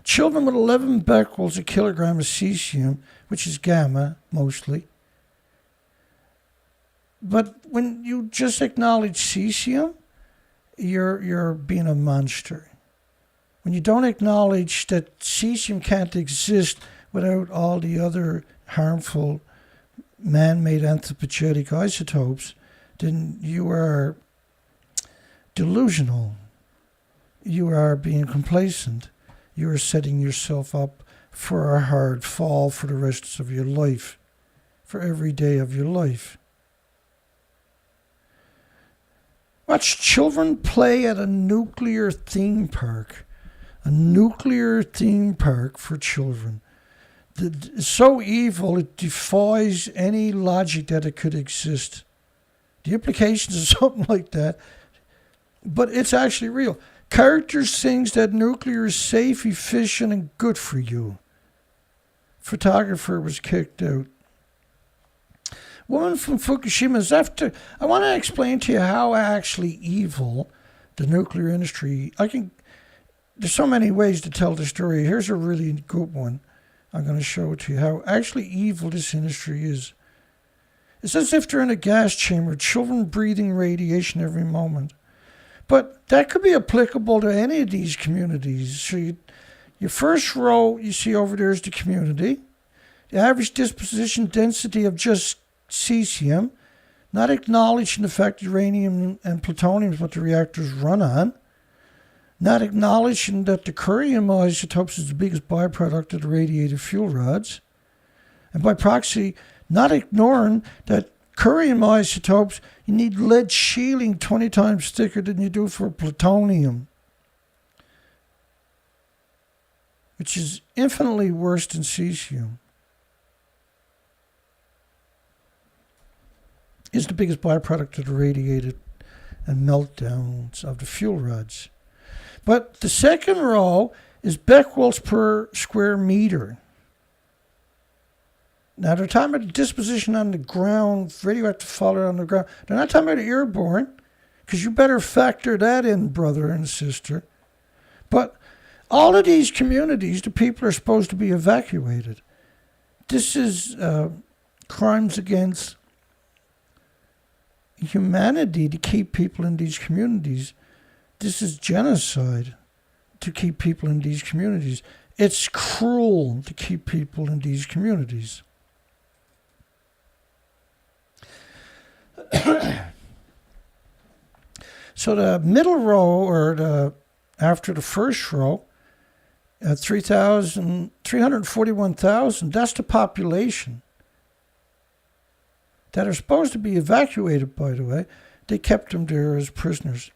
Children with 11 becquerels a kilogram of cesium, which is gamma mostly. But when you just acknowledge cesium, you're being a monster. When you don't acknowledge that cesium can't exist without all the other harmful man-made anthropogenic isotopes, then you are delusional. You are being complacent. You are setting yourself up for a hard fall for the rest of your life, for every day of your life. Watch children play at a nuclear theme park. A nuclear theme park for children. It's so evil, it defies any logic that it could exist. The implications of something like that, but it's actually real. Character sings that nuclear is safe, efficient, and good for you. Photographer was kicked out. Woman from Fukushima is after. I want to explain to you how actually evil the nuclear industry. There's so many ways to tell the story. Here's a really good one. I'm going to show it to you how actually evil this industry is. It's as if they're in a gas chamber, children breathing radiation every moment. But that could be applicable to any of these communities. So your first row you see over there is the community. The average disposition density of just cesium, not acknowledging the fact that uranium and plutonium is what the reactors run on. Not acknowledging that the curium isotopes is the biggest byproduct of the radiated fuel rods. And by proxy, not ignoring that curium isotopes, you need lead shielding 20 times thicker than you do for plutonium, which is infinitely worse than cesium. Is the biggest byproduct of the radiated and meltdowns of the fuel rods. But the second row is becquerels per square meter. Now, they're talking about the disposition on the ground, radioactive fallout on the ground. They're not talking about airborne, because you better factor that in, brother and sister. But all of these communities, the people are supposed to be evacuated. This is crimes against humanity to keep people in these communities. This is genocide to keep people in these communities. It's cruel to keep people in these communities. So the middle row, or after the first row, 341,000, that's the population that are supposed to be evacuated, by the way. They kept them there as prisoners.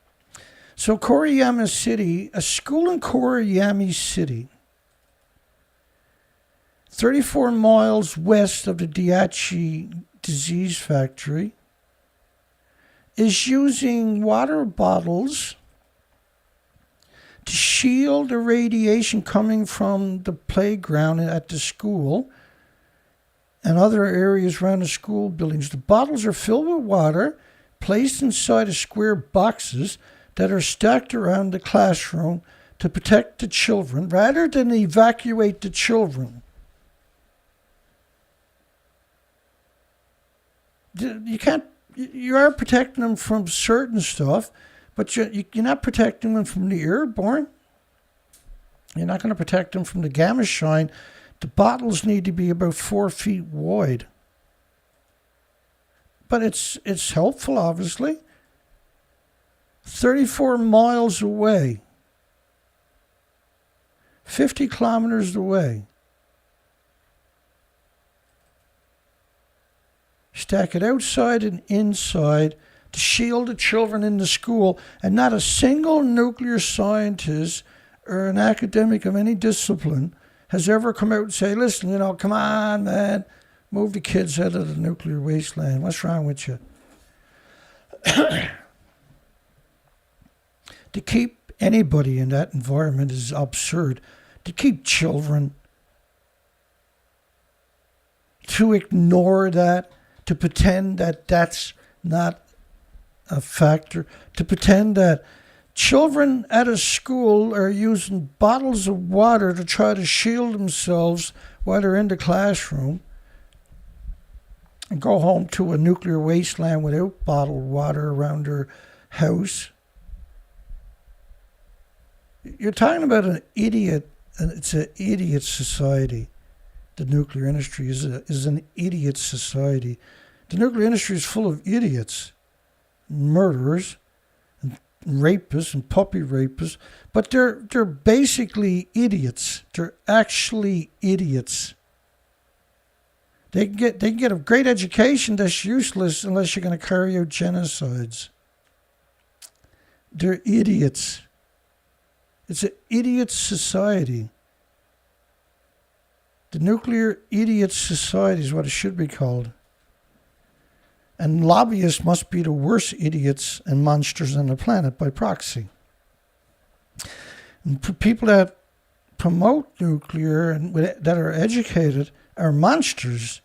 So Koriyama City, a school in Koriyama City, 34 miles west of the Daiichi disease factory, is using water bottles to shield the radiation coming from the playground at the school and other areas around the school buildings. The bottles are filled with water, placed inside of square boxes that are stacked around the classroom to protect the children rather than evacuate the children. You are protecting them from certain stuff, but you're not protecting them from the airborne. You're not going to protect them from the gamma shine. The bottles need to be about 4 feet wide. But it's helpful, obviously. 34 miles away. 50 kilometers away. Stack it outside and inside to shield the children in the school, and not a single nuclear scientist or an academic of any discipline has ever come out and say, listen, come on, man, move the kids out of the nuclear wasteland. What's wrong with you? To keep anybody in that environment is absurd. To keep children, to ignore that, to pretend that that's not a factor, to pretend that children at a school are using bottles of water to try to shield themselves while they're in the classroom, and go home to a nuclear wasteland without bottled water around their house. You're talking about an idiot, and it's an idiot society. The nuclear industry is an idiot society. The nuclear industry is full of idiots, murderers, and rapists, and puppy rapists. But they're basically idiots. They're actually idiots. They can get a great education that's useless unless you're going to carry out genocides. They're idiots. It's an idiot society. The nuclear idiot society is what it should be called. And lobbyists must be the worst idiots and monsters on the planet by proxy. And people that promote nuclear and that are educated are monsters.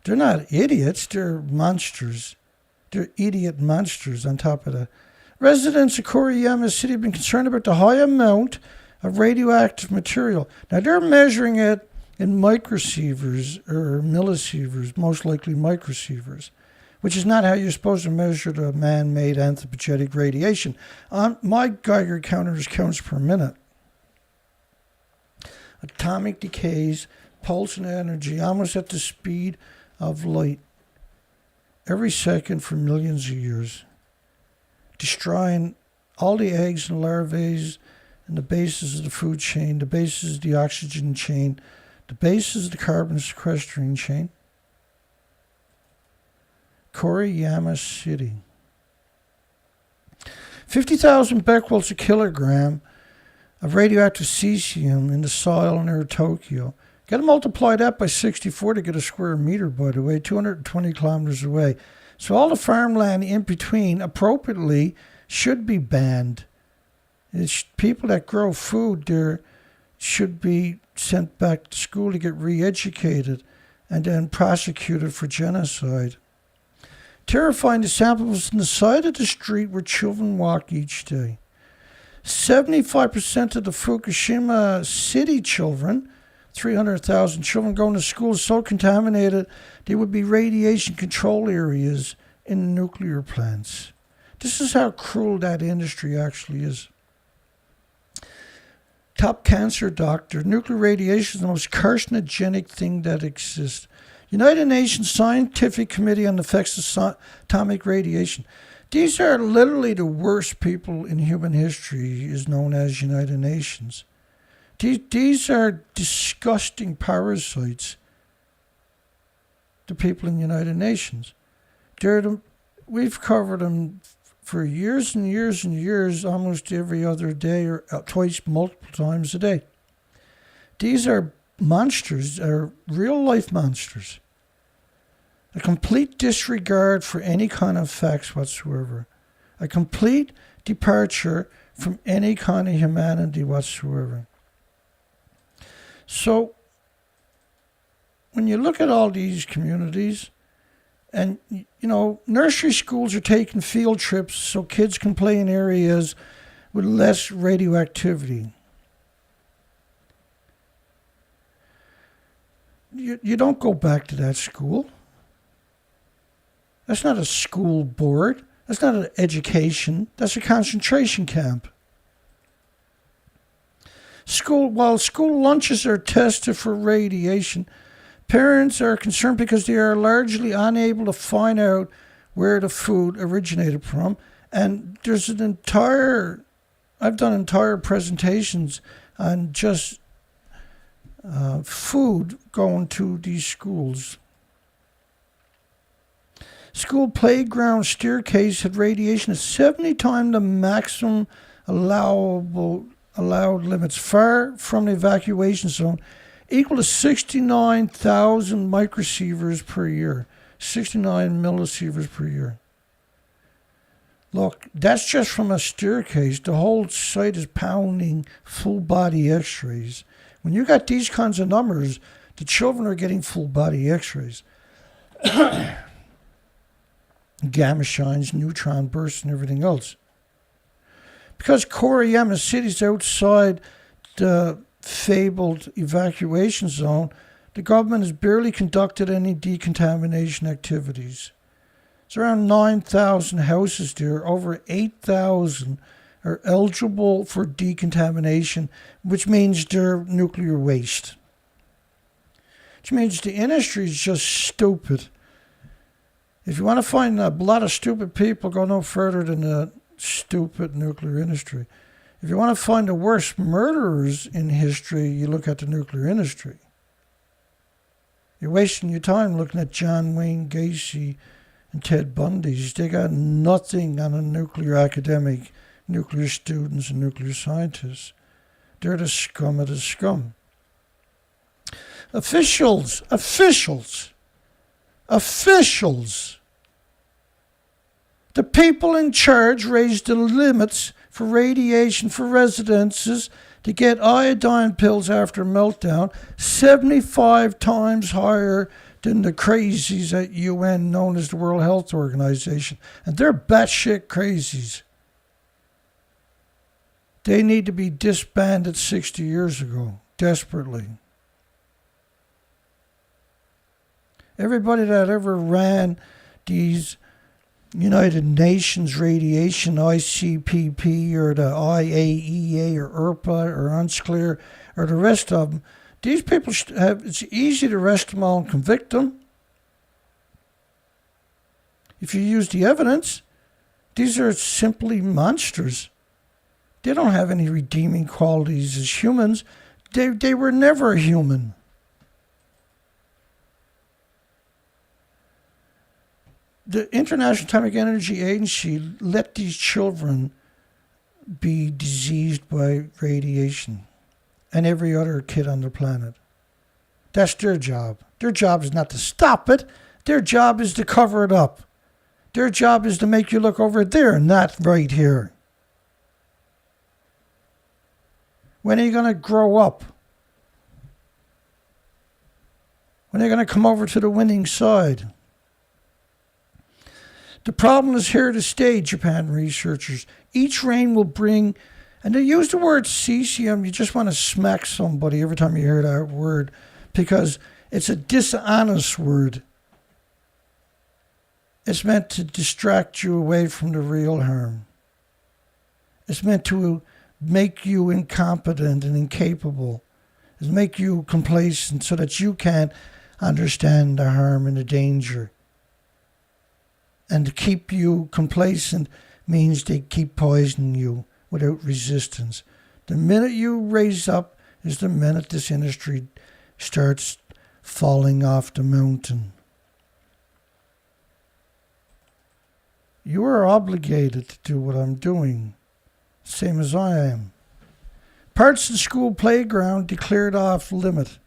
They're not idiots, they're monsters. They're idiot monsters on top of that. Residents of Fukuhima City have been concerned about the high amount of radioactive material. Now, they're measuring it in microsieverts or millisieverts, most likely microsieverts, which is not how you're supposed to measure the man-made anthropogenic radiation. My Geiger counter is counts per minute. Atomic decays, pulse and energy, almost at the speed of light, every second for millions of years, destroying all the eggs and larvae and the bases of the food chain, the bases of the oxygen chain, the bases of the carbon sequestering chain. Fukuhima City. 50,000 becquerels a kilogram of radioactive cesium in the soil near Tokyo. Got to multiply that by 64 to get a square meter, by the way, 220 kilometers away. So all the farmland in between, appropriately, should be banned. People that grow food there should be sent back to school to get re-educated and then prosecuted for genocide. Terrifying, the samples on the side of the street where children walk each day. 75% of the Fukushima city children, 300,000 children going to school, so contaminated they would be radiation control areas in nuclear plants. This is how cruel that industry actually is. Top cancer doctor, nuclear radiation is the most carcinogenic thing that exists. United Nations Scientific Committee on the Effects of Atomic Radiation. These are literally the worst people in human history, is known as United Nations. These are disgusting parasites, the people in the United Nations. We've covered them for years and years and years, almost every other day or twice, multiple times a day. These are monsters, are real-life monsters. A complete disregard for any kind of facts whatsoever. A complete departure from any kind of humanity whatsoever. So, when you look at all these communities, and, nursery schools are taking field trips so kids can play in areas with less radioactivity. You don't go back to that school. That's not a school board. That's not an education. That's a concentration camp. While school lunches are tested for radiation, parents are concerned because they are largely unable to find out where the food originated from. And there's I've done entire presentations on just food going to these schools. School playground staircase had radiation at 70 times the maximum allowed limits, far from the evacuation zone, equal to 69,000 microsieverts per year, 69 millisieverts per year. Look, that's just from a staircase. The whole site is pounding full body x-rays. When you got these kinds of numbers, the children are getting full body x-rays. Gamma shines, neutron bursts, and everything else. Because Koriyama city's outside the fabled evacuation zone, the government has barely conducted any decontamination activities. It's around 9,000 houses there. Over 8,000 are eligible for decontamination, which means they're nuclear waste. Which means the industry is just stupid. If you want to find a lot of stupid people, go no further than the stupid nuclear industry. If you want to find the worst murderers in history, you look at the nuclear industry. You're wasting your time looking at John Wayne Gacy and Ted Bundy's. They got nothing on a nuclear academic, nuclear students and nuclear scientists. They're the scum of the scum. Officials. The people in charge raised the limits for radiation for residences to get iodine pills after meltdown 75 times higher than the crazies at UN known as the World Health Organization. And they're batshit crazies. They need to be disbanded 60 years ago, desperately. Everybody that ever ran these United Nations radiation, ICPP, or the IAEA, or ERPA, or UNSCLEAR, or the rest of them, these people it's easy to arrest them all and convict them. If you use the evidence, these are simply monsters. They don't have any redeeming qualities as humans. They were never human. The International Atomic Energy Agency let these children be diseased by radiation and every other kid on the planet. That's their job. Their job is not to stop it. Their job is to cover it up. Their job is to make you look over there, not right here. When are you going to grow up? When are you going to come over to the winning side? The problem is here to stay, Japan researchers. Each rain will bring, and they use the word cesium, you just want to smack somebody every time you hear that word, because it's a dishonest word. It's meant to distract you away from the real harm. It's meant to make you incompetent and incapable. It's make you complacent so that you can't understand the harm and the danger. And to keep you complacent means they keep poisoning you without resistance. The minute you raise up is the minute this industry starts falling off the mountain. You are obligated to do what I'm doing, same as I am. Parts of the school playground declared off limit.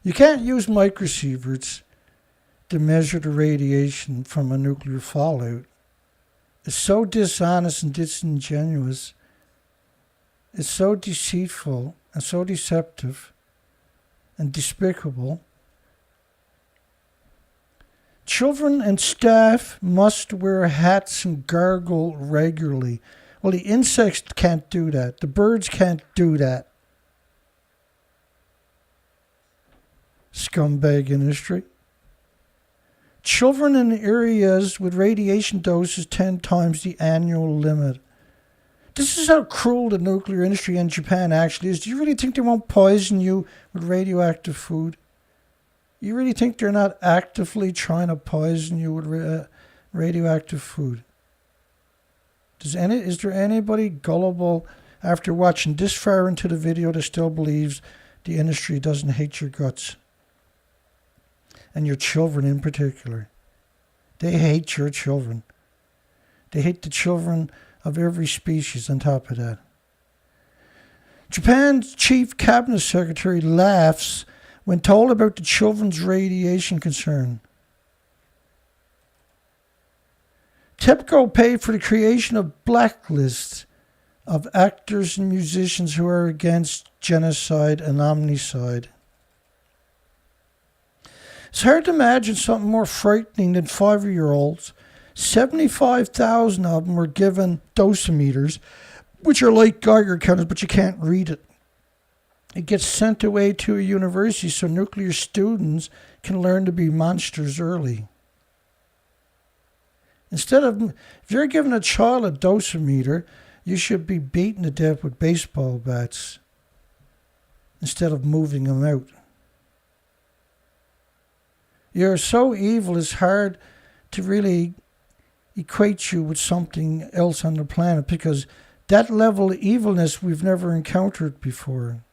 You can't use microsieverts to measure the radiation from a nuclear fallout. It's so dishonest and disingenuous. It's so deceitful and so deceptive and despicable. Children and staff must wear hats and gargle regularly. Well, the insects can't do that. The birds can't do that. Scumbag industry. Children in areas with radiation doses 10 times the annual limit. This is how cruel the nuclear industry in Japan actually is. Do you really think they won't poison you with radioactive food? You really think they're not actively trying to poison you with radioactive food? Is there anybody gullible after watching this far into the video that still believes the industry doesn't hate your guts? And your children in particular. They hate your children. They hate the children of every species on top of that. Japan's chief cabinet secretary laughs when told about the children's radiation concern. TEPCO paid for the creation of blacklists of actors and musicians who are against genocide and omnicide. It's hard to imagine something more frightening than 5-year-olds. 75,000 of them were given dosimeters, which are like Geiger counters, but you can't read it. It gets sent away to a university so nuclear students can learn to be monsters early. If you're giving a child a dosimeter, you should be beaten to death with baseball bats instead of moving them out. You're so evil, it's hard to really equate you with something else on the planet because that level of evilness we've never encountered before.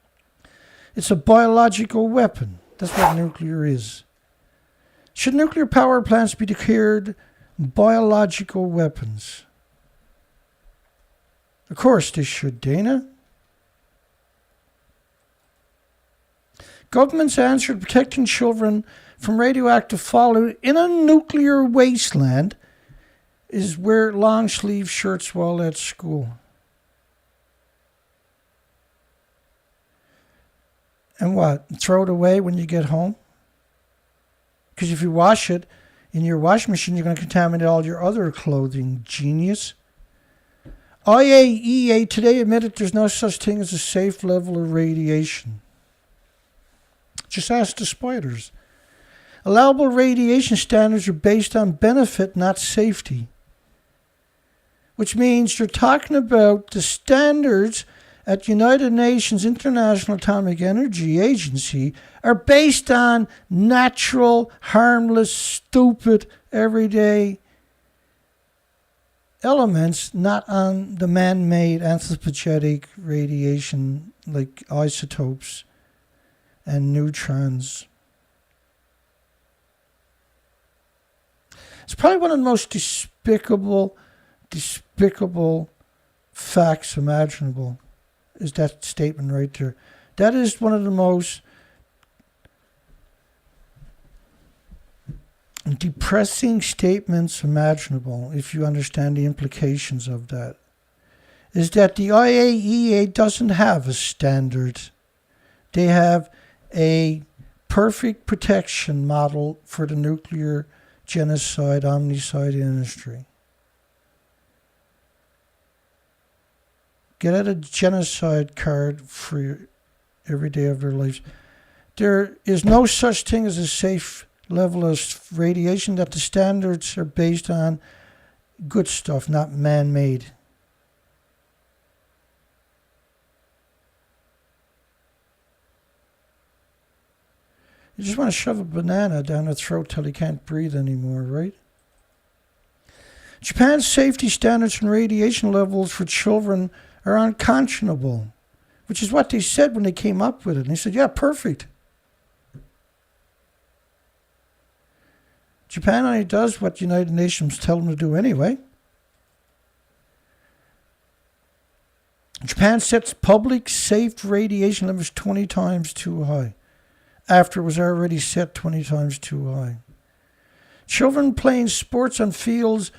It's a biological weapon. That's what nuclear is. Should nuclear power plants be declared biological weapons? Of course they should, Dana. Government's answer to protecting children from radioactive fallout in a nuclear wasteland is wear long sleeve shirts while at school. And what? Throw it away when you get home? Because if you wash it in your washing machine, you're going to contaminate all your other clothing, genius. IAEA today admitted there's no such thing as a safe level of radiation. Just ask the spiders. Allowable radiation standards are based on benefit, not safety. Which means you're talking about the standards at United Nations International Atomic Energy Agency are based on natural, harmless, stupid, everyday elements, not on the man-made anthropogenic radiation like isotopes and neutrons. It's probably one of the most despicable facts imaginable, is that statement right there. That is one of the most depressing statements imaginable, if you understand the implications of that, is that the IAEA doesn't have a standard. They have a perfect protection model for the nuclear genocide, omnicide industry. Get out a genocide card for every day of their lives. There is no such thing as a safe level of radiation, that the standards are based on good stuff, not man-made. You just want to shove a banana down their throat till he can't breathe anymore, right? Japan's safety standards and radiation levels for children are unconscionable, which is what they said when they came up with it. And they said, yeah, perfect. Japan only does what the United Nations tell them to do anyway. Japan sets public safe radiation limits 20 times too high, after it was already set 20 times too high. Children playing sports on fields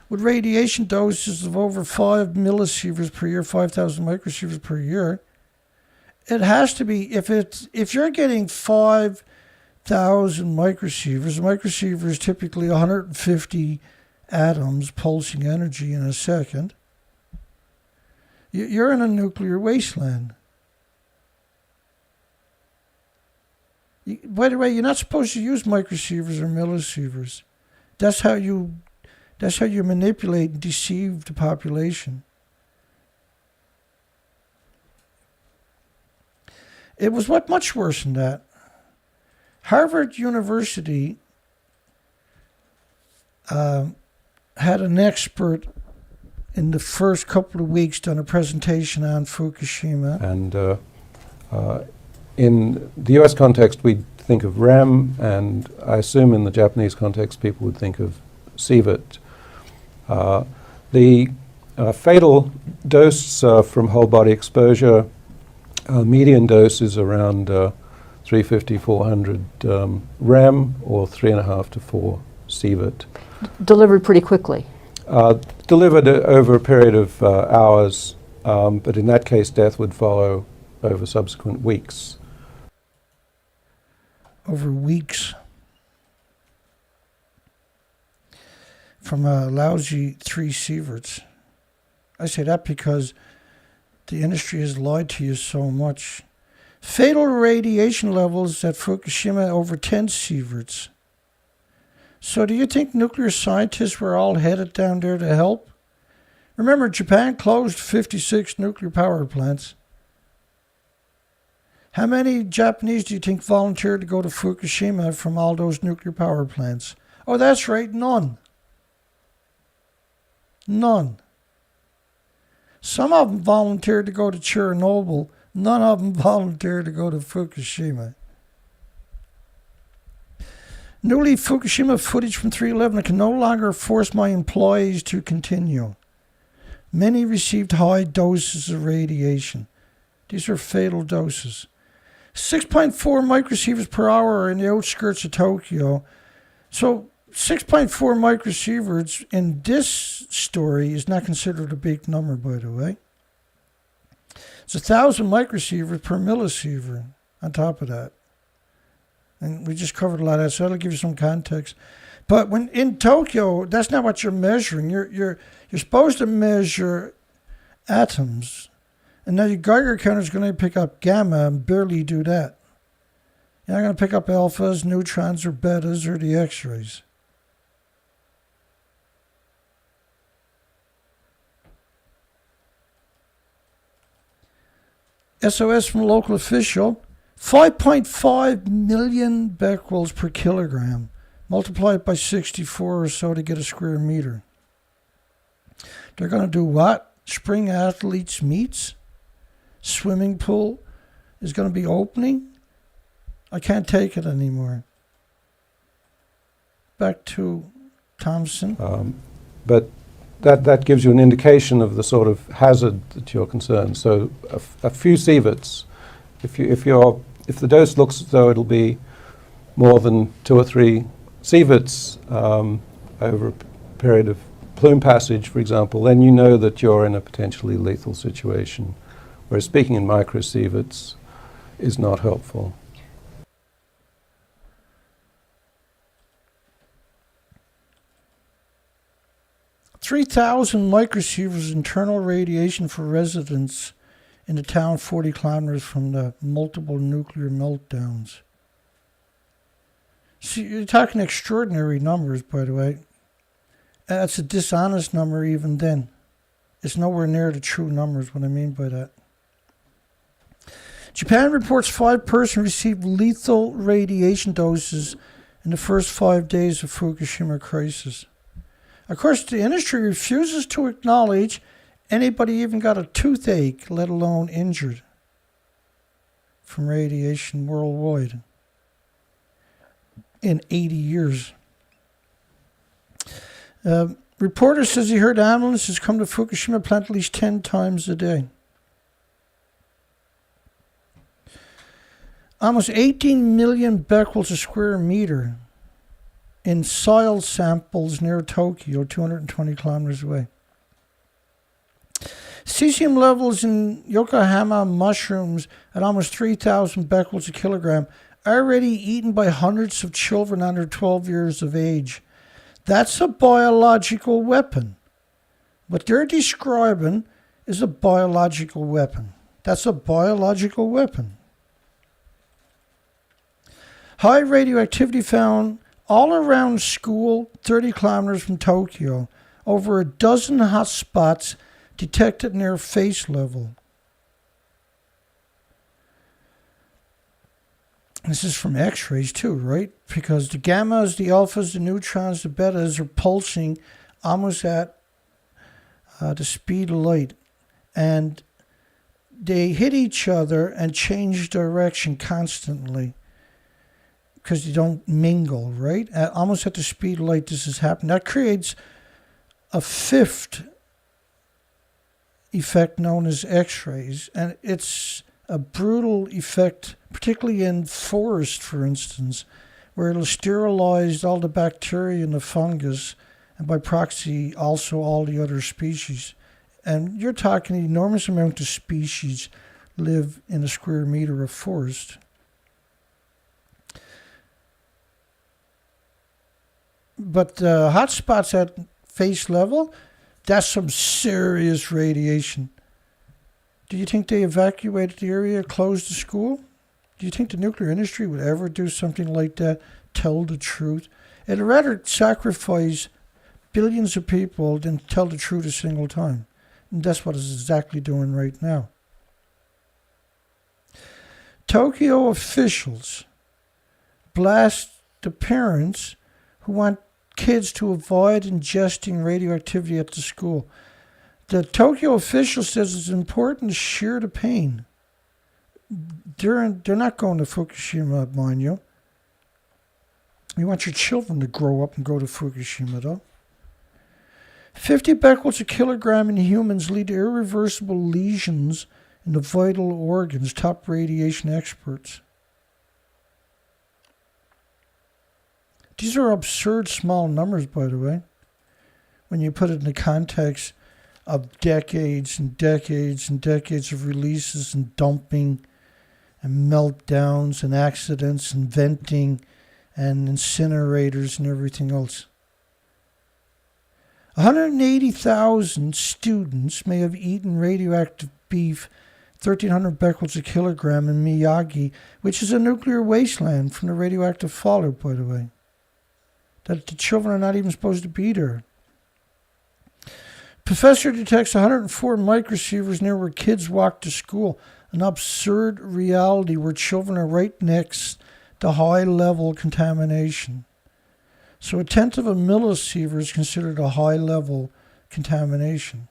with radiation doses of over 5 millisieverts per year, 5,000 microsieverts per year. It has to be, if you're getting 5,000 microsieverts, a microsiever is typically 150 atoms pulsing energy in a second. You're in a nuclear wasteland. By the way, you're not supposed to use microsieverts or millisieverts. That's how you manipulate and deceive the population. It was much worse than that. Harvard University had an expert in the first couple of weeks done a presentation on Fukushima. And in the US context, we think of REM, and I assume in the Japanese context, people would think of CVIT. The fatal dose from whole body exposure, median dose is around 350, 400 REM, or 3.5 to 4 CVIT. Delivered pretty quickly. Delivered over a period of hours, but in that case, death would follow over subsequent weeks. Over weeks. From a lousy 3 sieverts. I say that because the industry has lied to you so much. Fatal radiation levels at Fukushima over 10 sieverts. So do you think nuclear scientists were all headed down there to help? Remember, Japan closed 56 nuclear power plants. How many Japanese do you think volunteered to go to Fukushima from all those nuclear power plants? Oh, that's right, none. None. Some of them volunteered to go to Chernobyl. None of them volunteered to go to Fukushima. Newly Fukushima footage from 311. I can no longer force my employees to continue. Many received high doses of radiation. These are fatal doses. 6.4 microsieverts per hour in the outskirts of Tokyo. So 6.4 microsieverts in this story is not considered a big number, by the way. It's 1,000 microsieverts per millisievert on top of that. And we just covered a lot of that, so that'll give you some context. But when in Tokyo, that's not what you're measuring. You're supposed to measure atoms. And now your Geiger counter is going to pick up gamma and barely do that. You're not going to pick up alphas, neutrons, or betas, or the X-rays. SOS from a local official, 5.5 million becquerels per kilogram. Multiply it by 64 or so to get a square meter. They're going to do what? Spring athletes meets? Swimming pool is going to be opening? I can't take it anymore. Back to Thompson. But that gives you an indication of the sort of hazard that you're concerned. So a few sievits, if the dose looks as though it'll be more than 2 or 3 sievits over a period of plume passage, for example, then you know that you're in a potentially lethal situation. Whereas speaking in microsieverts is not helpful. $3,000 microsieverts internal radiation for residents in the town 40 kilometers from the multiple nuclear meltdowns. See, you're talking extraordinary numbers, by the way. That's a dishonest number even then. It's nowhere near the true numbers, what I mean by that. Japan reports 5 persons received lethal radiation doses in the first 5 days of Fukushima crisis. Of course, the industry refuses to acknowledge anybody even got a toothache, let alone injured from radiation worldwide in 80 years. Reporter says he heard ambulances come to Fukushima plant at least 10 times a day. Almost 18 million becquerels a square meter in soil samples near Tokyo, 220 kilometers away. Cesium levels in Yokohama mushrooms at almost 3,000 becquerels a kilogram, already eaten by hundreds of children under 12 years of age. That's a biological weapon. What they're describing is a biological weapon. That's a biological weapon. High radioactivity found all around school, 30 kilometers from Tokyo, over a dozen hot spots detected near face level. This is from X-rays too, right? Because the gammas, the alphas, the neutrons, the betas are pulsing almost at the speed of light. And they hit each other and change direction constantly because they don't mingle, right? Almost at the speed of light, this is happening. That creates a fifth effect known as X-rays, and it's a brutal effect, particularly in forest, for instance, where it'll sterilize all the bacteria and the fungus, and by proxy also all the other species. And you're talking an enormous amount of species live in a square meter of forest. But hot spots at face level, that's some serious radiation. Do you think they evacuated the area, closed the school? Do you think the nuclear industry would ever do something like that, tell the truth? It'd rather sacrifice billions of people than tell the truth a single time. And that's what it's exactly doing right now. Tokyo officials blast the parents who want kids to avoid ingesting radioactivity at the school. The Tokyo official says it's important to share the pain. They're not going to Fukushima, mind you. You want your children to grow up and go to Fukushima, though. 50 becquerels a kilogram in humans lead to irreversible lesions in the vital organs, top radiation experts. These are absurd small numbers, by the way, when you put it in the context of decades and decades and decades of releases and dumping and meltdowns and accidents and venting and incinerators and everything else. 180,000 students may have eaten radioactive beef, 1,300 becquerels a kilogram in Miyagi, which is a nuclear wasteland from the radioactive fallout, by the way. That the children are not even supposed to be there. Professor detects 104 microsieverts near where kids walk to school. An absurd reality where children are right next to high-level contamination. So 1/10 of a millisievert is considered a high-level contamination.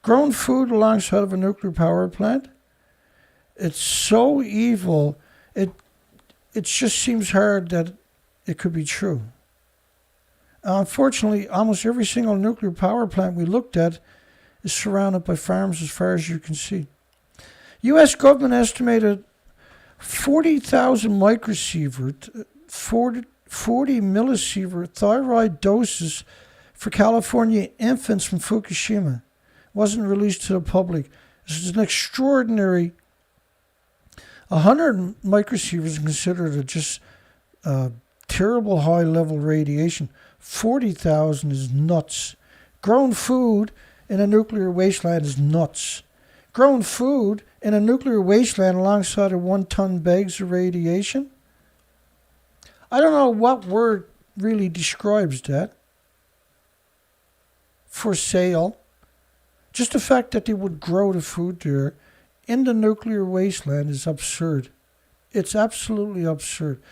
Grown food alongside of a nuclear power plant. It's so evil, it just seems hard that it could be true. Unfortunately, almost every single nuclear power plant we looked at is surrounded by farms as far as you can see. U.S. government estimated 40,000 microsievert, 40 millisievert thyroid doses for California infants from Fukushima. Wasn't released to the public. This is an extraordinary. 100 microsieverts is considered just terrible high-level radiation. 40,000 is nuts. Grown food in a nuclear wasteland is nuts. Grown food in a nuclear wasteland alongside of 1-ton bags of radiation? I don't know what word really describes that. For sale. Just the fact that they would grow the food there in the nuclear wasteland is absurd. It's absolutely absurd.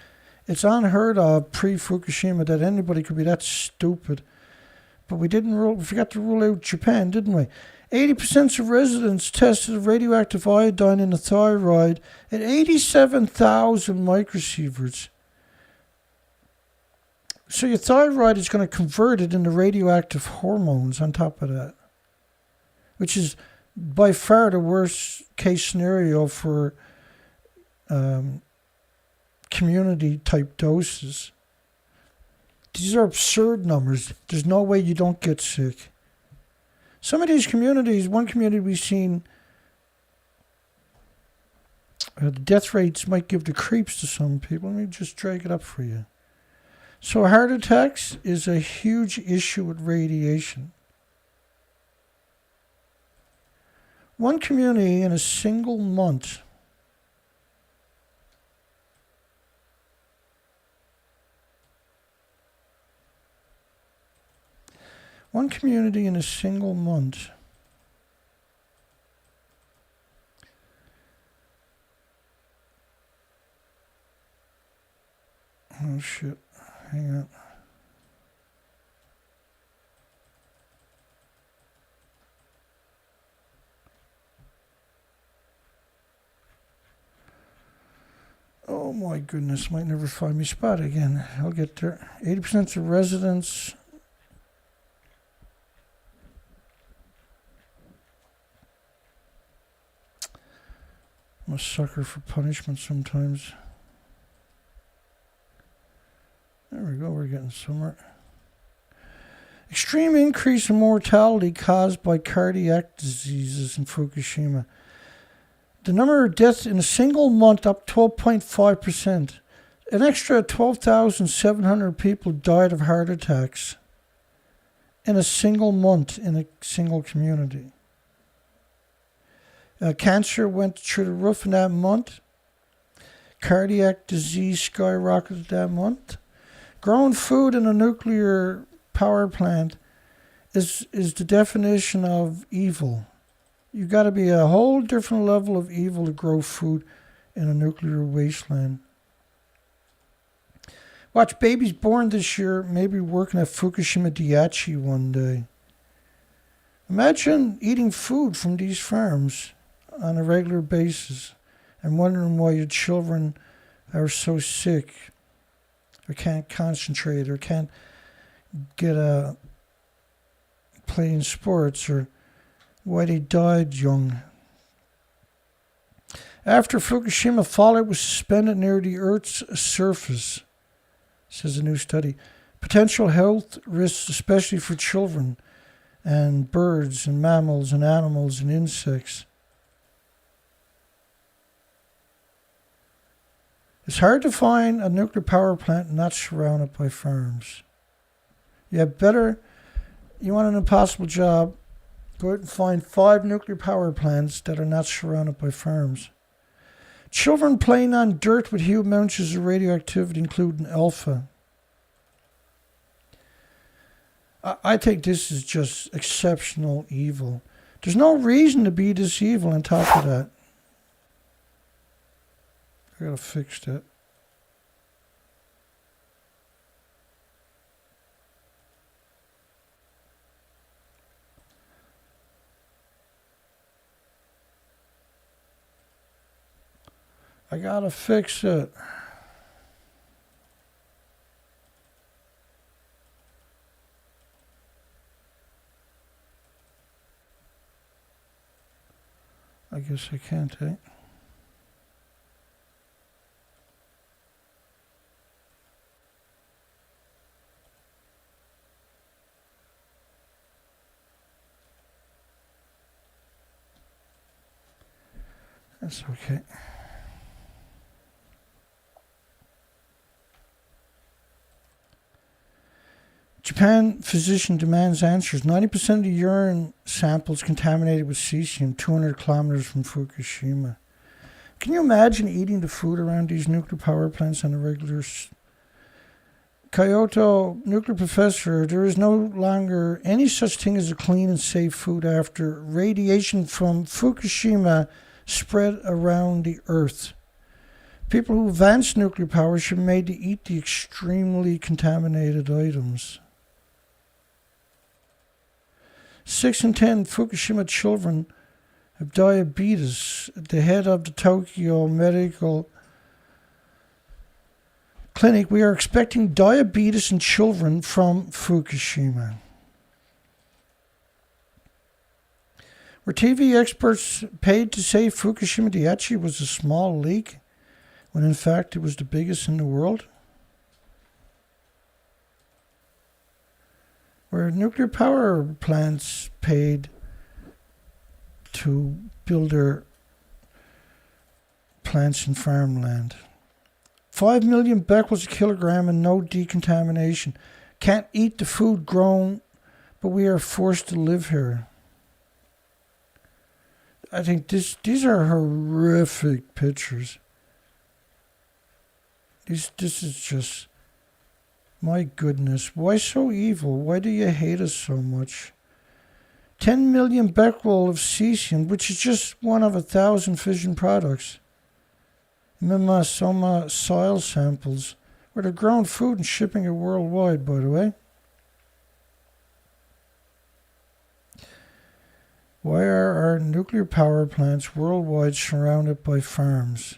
It's unheard of pre-Fukushima that anybody could be that stupid. But we forgot to rule out Japan, didn't we? 80% of residents tested radioactive iodine in the thyroid at 87,000 microsieverts. So your thyroid is going to convert it into radioactive hormones on top of that, which is by far the worst case scenario for community-type doses. These are absurd numbers. There's no way you don't get sick. Some of these communities, one community we've seen, the death rates might give the creeps to some people. Let me just drag it up for you. So heart attacks is a huge issue with radiation. One community in a single month One community in a single month. Oh shit, hang on. Oh my goodness, might never find me spot again. I'll get there. 80% of residents. I'm a sucker for punishment sometimes. There we go, we're getting somewhere. Extreme increase in mortality caused by cardiac diseases in Fukushima. The number of deaths in a single month up 12.5%. An extra 12,700 people died of heart attacks in a single month in a single community. Cancer went through the roof in that month. Cardiac disease skyrocketed that month. Growing food in a nuclear power plant is the definition of evil. You've got to be a whole different level of evil to grow food in a nuclear wasteland. Watch babies born this year maybe working at Fukushima Daiichi one day. Imagine eating food from these farms on a regular basis and wondering why your children are so sick or can't concentrate or can't get playing sports or why they died young. After Fukushima, fallout was suspended near the Earth's surface, says a new study. Potential health risks, especially for children and birds and mammals and animals and insects. It's hard to find a nuclear power plant not surrounded by farms. You want an impossible job, go out and find 5 nuclear power plants that are not surrounded by farms. Children playing on dirt with huge amounts of radioactivity, including alpha. I think this is just exceptional evil. There's no reason to be this evil on top of that. I gotta fix that. I gotta fix it. I guess I can't, eh? That's okay. Japan physician demands answers. 90% of the urine samples contaminated with cesium, 200 kilometers from Fukushima. Can you imagine eating the food around these nuclear power plants on a regular... Kyoto nuclear professor, there is no longer any such thing as a clean and safe food after radiation from Fukushima spread around the earth. People who advance nuclear power should be made to eat the extremely contaminated items. 6 in 10 Fukushima children have diabetes. The head of the Tokyo Medical Clinic, we are expecting diabetes in children from Fukushima. Were TV experts paid to say Fukushima Daiichi was a small leak, when in fact it was the biggest in the world? Were nuclear power plants paid to build their plants in farmland? 5 million becquerels a kilogram and no decontamination. Can't eat the food grown, but we are forced to live here. I think these are horrific pictures. This is just My goodness, why so evil? Why do you hate us so much? 10 million becquerel of cesium, which is just one of 1,000 fission products. Mima Soma soil samples, where they're grown food and shipping it worldwide, by the way. Why are our nuclear power plants worldwide surrounded by farms?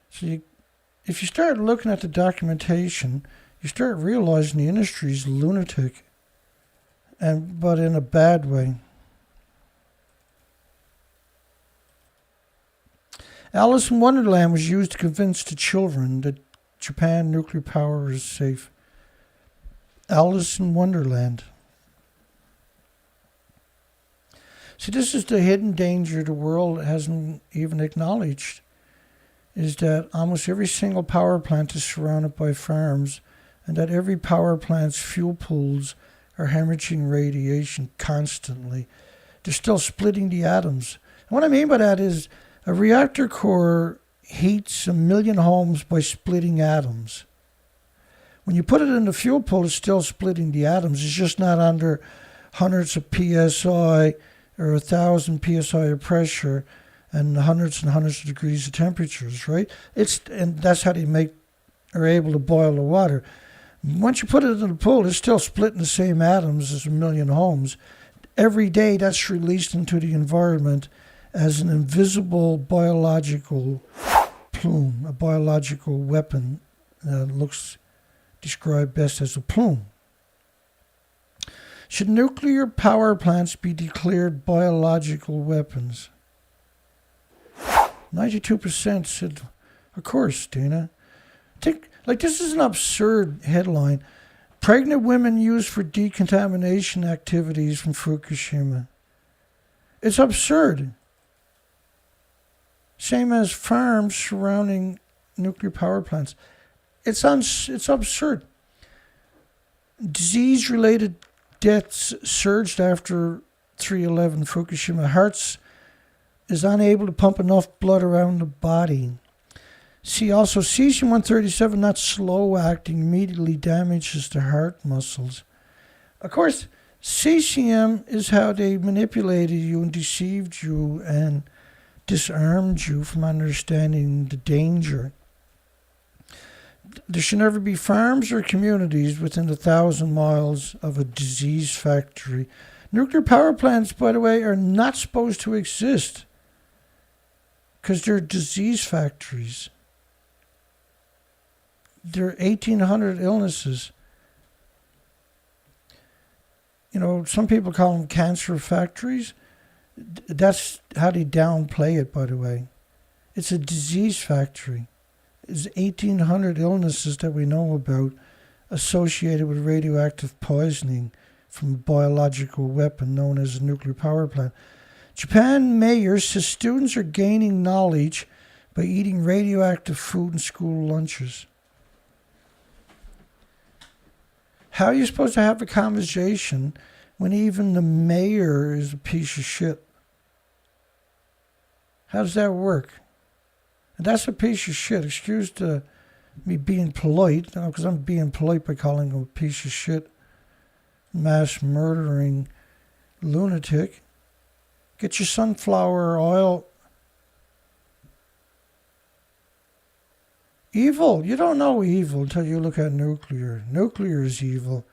So if you start looking at the documentation, you start realizing the industry's lunatic, but in a bad way. Alice in Wonderland was used to convince the children that Japan nuclear power is safe. Alice in Wonderland. See, this is the hidden danger the world hasn't even acknowledged, is that almost every single power plant is surrounded by farms, and that every power plant's fuel pools are hemorrhaging radiation constantly. They're still splitting the atoms. And what I mean by that is a reactor core heats 1 million homes by splitting atoms. When you put it in the fuel pool, it's still splitting the atoms. It's just not under hundreds of psi or 1,000 psi of pressure and hundreds of degrees of temperatures, right? And that's how they are able to boil the water. Once you put it in the pool, it's still splitting the same atoms as 1 million homes. Every day that's released into the environment as an invisible biological plume, a biological weapon that looks described best as a plume. Should nuclear power plants be declared biological weapons? 92% said, of course, Dana. This is an absurd headline. Pregnant women used for decontamination activities from Fukushima. It's absurd. Same as farms surrounding nuclear power plants. It's absurd. Disease-related deaths surged after 3/11 Fukushima. Hearts is unable to pump enough blood around the body. See also, cesium-137, not slow-acting, immediately damages the heart muscles. Of course, cesium is how they manipulated you and deceived you and disarmed you from understanding the danger. There should never be farms or communities within 1,000 miles of a disease factory. Nuclear power plants, by the way, are not supposed to exist because they're disease factories. There are 1,800 illnesses. Some people call them cancer factories. That's how they downplay it, by the way. It's a disease factory. There's 1,800 illnesses that we know about associated with radioactive poisoning from a biological weapon known as a nuclear power plant. Japan mayor says students are gaining knowledge by eating radioactive food in school lunches. How are you supposed to have a conversation when even the mayor is a piece of shit? How does that work? And that's a piece of shit. Excuse me being polite, because I'm being polite by calling him a piece of shit, mass murdering lunatic. Get your sunflower oil. Evil. You don't know evil until you look at nuclear. Nuclear is evil.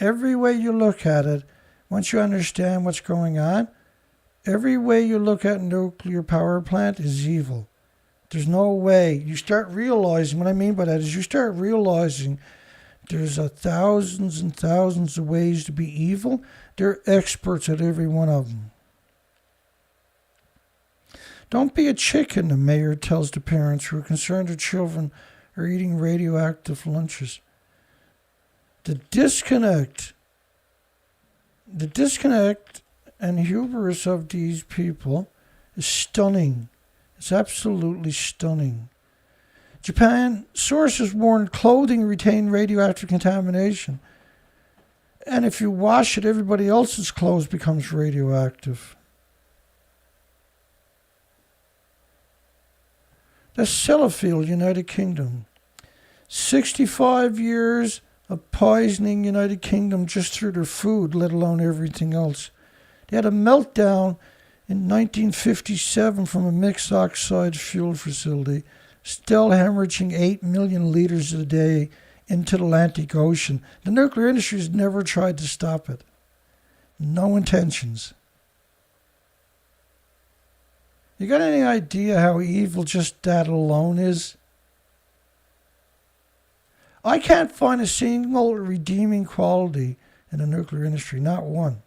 Every way you look at it, once you understand what's going on, every way you look at nuclear power plant is evil. There's no way. You start realizing, what I mean by that is you start realizing there's thousands and thousands of ways to be evil. They're experts at every one of them. Don't be a chicken, the mayor tells the parents who are concerned their children are eating radioactive lunches. The disconnect and hubris of these people is stunning. It's absolutely stunning. Japan sources warn clothing retain radioactive contamination. And if you wash it, everybody else's clothes becomes radioactive. That's Sellafield, United Kingdom. 65 years of poisoning United Kingdom just through their food, let alone everything else. They had a meltdown in 1957 from a mixed oxide fuel facility, still hemorrhaging 8 million litres a day into the Atlantic Ocean. The nuclear industry has never tried to stop it. No intentions. You got any idea how evil just that alone is? I can't find a single redeeming quality in the nuclear industry, not one.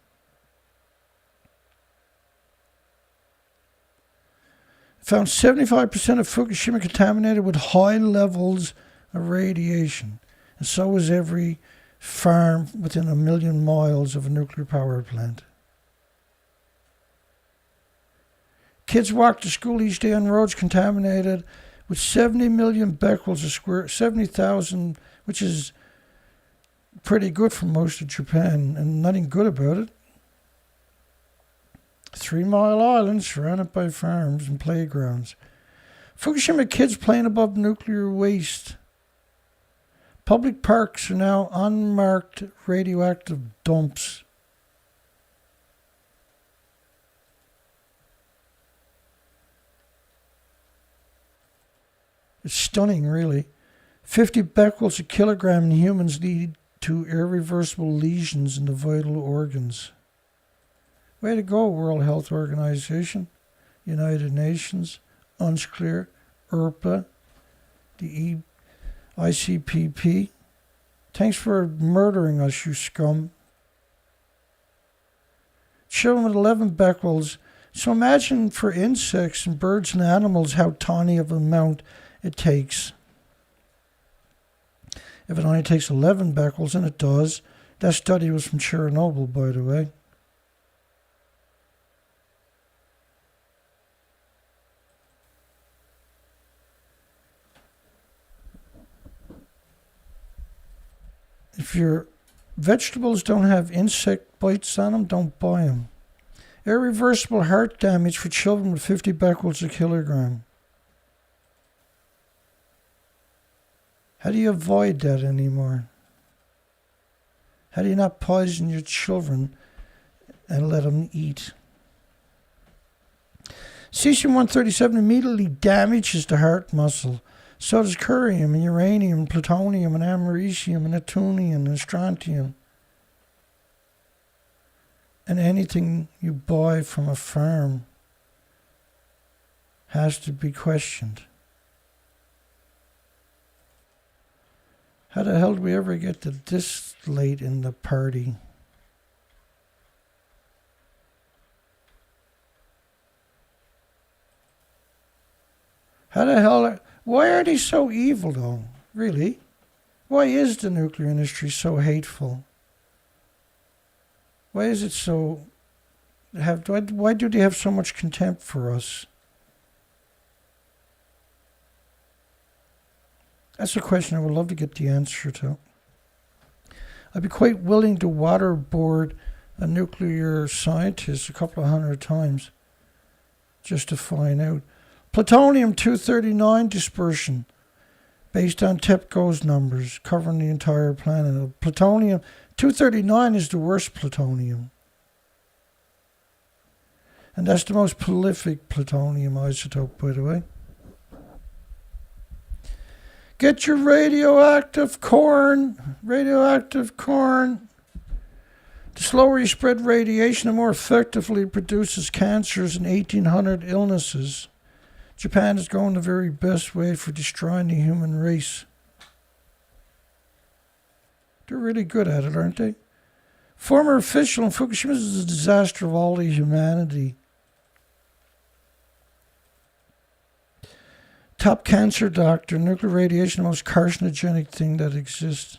Found 75% of Fukushima contaminated with high levels of radiation. And so was every farm within 1 million miles of a nuclear power plant. Kids walk to school each day on roads contaminated with 70 million becquerels a square, 70,000, which is pretty good for most of Japan, and nothing good about it. 3 Mile Island surrounded by farms and playgrounds. Fukushima kids playing above nuclear waste. Public parks are now unmarked radioactive dumps. It's stunning, really. 50 becquerels a kilogram in humans lead to irreversible lesions in the vital organs. Way to go, World Health Organization, United Nations, UNSCLEAR, ERPA, the ICPP. Thanks for murdering us, you scum. Children with 11 becquerels. So imagine for insects and birds and animals how tiny of an amount it takes. If it only takes 11 becquerels, and it does. That study was from Chernobyl, by the way. If your vegetables don't have insect bites on them, don't buy them. Irreversible heart damage for children with 50 becquerels a kilogram. How do you avoid that anymore? How do you not poison your children and let them eat? Cesium-137 immediately damages the heart muscle. So does curium and uranium and plutonium and americium and neptunium and strontium. And anything you buy from a farm has to be questioned. How the hell did we ever get to this late in the party? How the hell... Why are they so evil, though? Really? Why is the nuclear industry so hateful? Why is it so... Why do they have so much contempt for us? That's a question I would love to get the answer to. I'd be quite willing to waterboard a nuclear scientist a couple of 100 times just to find out. Plutonium-239 dispersion based on TEPCO's numbers covering the entire planet. Plutonium-239 is the worst plutonium. And that's the most prolific plutonium isotope, by the way. Get your radioactive corn. Radioactive corn. The slower you spread radiation, the more effectively it produces cancers and 1,800 illnesses. Japan is going the very best way for destroying the human race. They're really good at it, aren't they? Former official in Fukushima is a disaster of all of humanity. Top cancer doctor, nuclear radiation, the most carcinogenic thing that exists.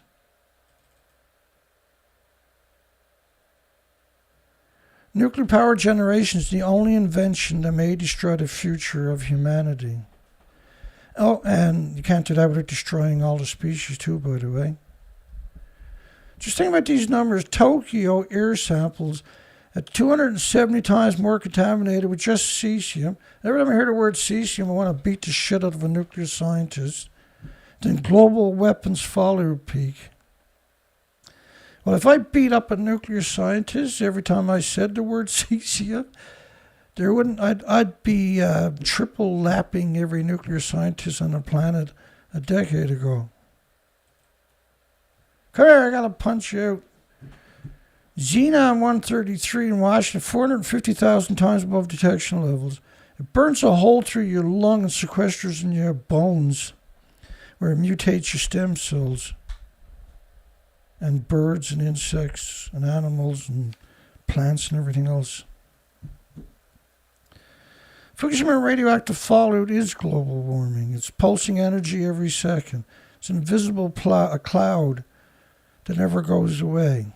Nuclear power generation is the only invention that may destroy the future of humanity. Oh, and you can't do that without destroying all the species too, by the way. Just think about these numbers. Tokyo air samples at 270 times more contaminated with just cesium. Every time I hear the word cesium, I want to beat the shit out of a nuclear scientist. Then global weapons fallout peak. Well, if I beat up a nuclear scientist every time I said the word cesium, I'd be triple lapping every nuclear scientist on the planet a decade ago. Come here, I gotta punch you out. Xenon-133 in Washington, 450,000 times above detection levels. It burns a hole through your lung and sequesters in your bones, where it mutates your stem cells. And birds and insects and animals and plants and everything else. Fukushima radioactive fallout is global warming. It's pulsing energy every second. It's an invisible cloud that never goes away.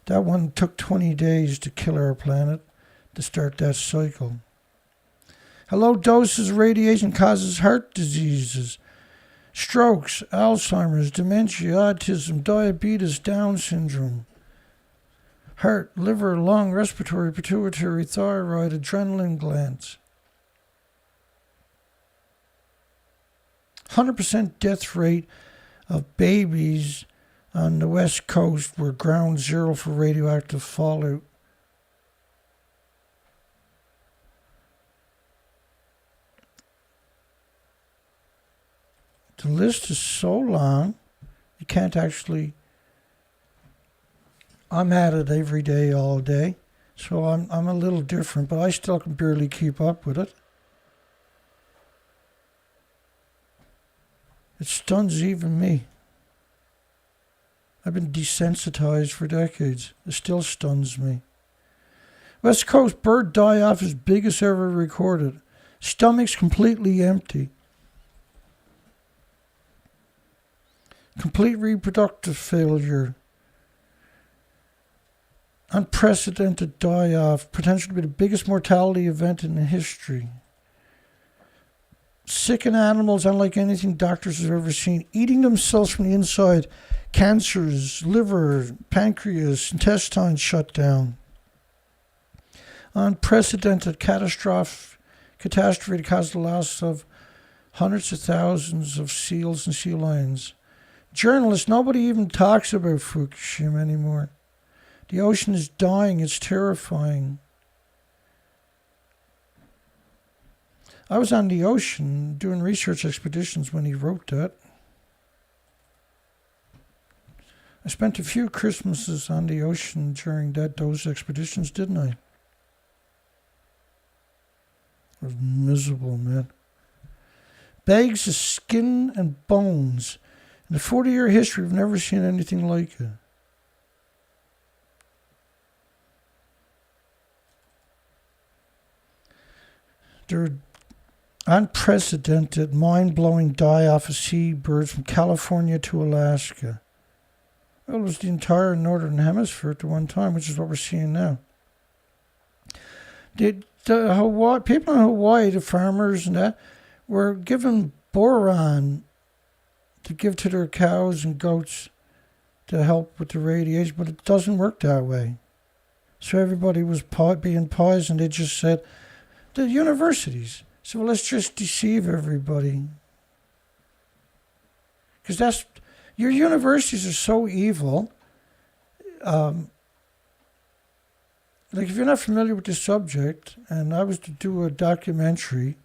That one took 20 days to kill our planet, to start that cycle. Low doses of radiation causes heart diseases, strokes, Alzheimer's, dementia, autism, diabetes, Down syndrome, heart, liver, lung, respiratory, pituitary, thyroid, adrenaline glands. 100% death rate of babies on the West Coast were ground zero for radioactive fallout. The list is so long, you can't actually. I'm at it every day, all day, so I'm a little different, but I still can barely keep up with it. It stuns even me. I've been desensitized for decades. It still stuns me. West Coast bird die-off is biggest ever recorded. Stomachs completely empty. Complete reproductive failure. Unprecedented die-off. Potential to be the biggest mortality event in history. Sicken animals unlike anything doctors have ever seen. Eating themselves from the inside. Cancers, liver, pancreas, intestines shut down. Unprecedented catastrophe to cause the loss of hundreds of thousands of seals and sea lions. Journalists, nobody even talks about Fukushima anymore. The ocean is dying. It's terrifying. I was on the ocean doing research expeditions when he wrote that. I spent a few Christmases on the ocean during those expeditions, didn't I? It was miserable, man. Bags of skin and bones. In the 40-year history, we've never seen anything like it. There are unprecedented, mind-blowing die-off of seabirds from California to Alaska. Well, it was the entire Northern Hemisphere at the one time, which is what we're seeing now. The people in Hawaii, the farmers and that, were given boron to give to their cows and goats to help with the radiation, but it doesn't work that way. So everybody was being poisoned. They just said, the universities said, well, let's just deceive everybody. Because your universities are so evil. Like, if you're not familiar with this subject, and I was to do a documentary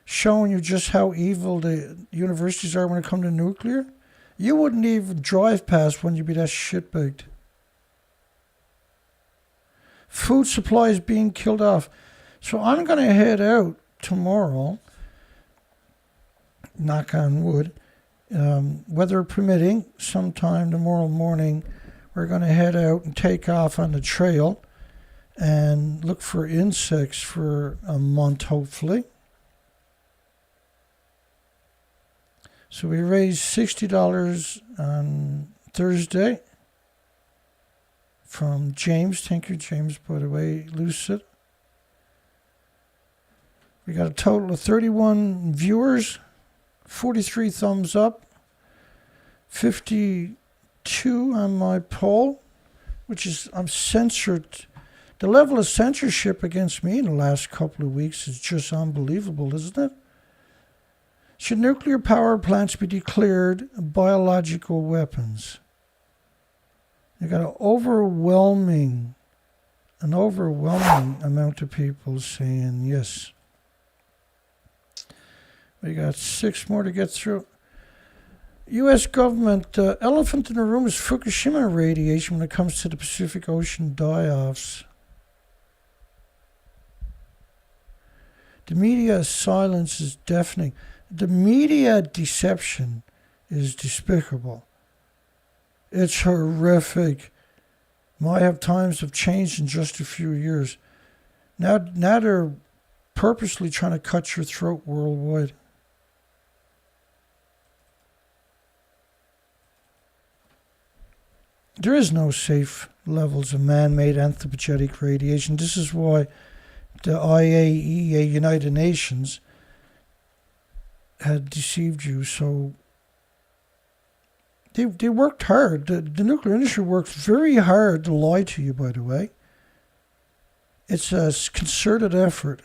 showing you just how evil the universities are when it comes to nuclear, you wouldn't even drive past one, you'd be that shit-baked. Food supply is being killed off. So I'm going to head out tomorrow, knock on wood, weather permitting, sometime tomorrow morning, we're going to head out and take off on the trail and look for insects for a month, hopefully. So we raised $60 on Thursday from James. Thank you, James, by the way, Lucid. We got a total of 31 viewers, 43 thumbs up, 50 2 on my poll, which is I'm censored. The level of censorship against me in the last couple of weeks is just unbelievable, isn't it? Should nuclear power plants be declared biological weapons? You got an overwhelming amount of people saying yes. We got 6 more to get through. U.S. government, elephant in the room is Fukushima radiation when it comes to the Pacific Ocean die-offs. The media silence is deafening. The media deception is despicable. It's horrific. Might have times have changed in just a few years. Now they're purposely trying to cut your throat worldwide. There is no safe levels of man-made anthropogenic radiation. This is why the IAEA, United Nations, had deceived you. So they worked hard. The nuclear industry worked very hard to lie to you, by the way. It's a concerted effort.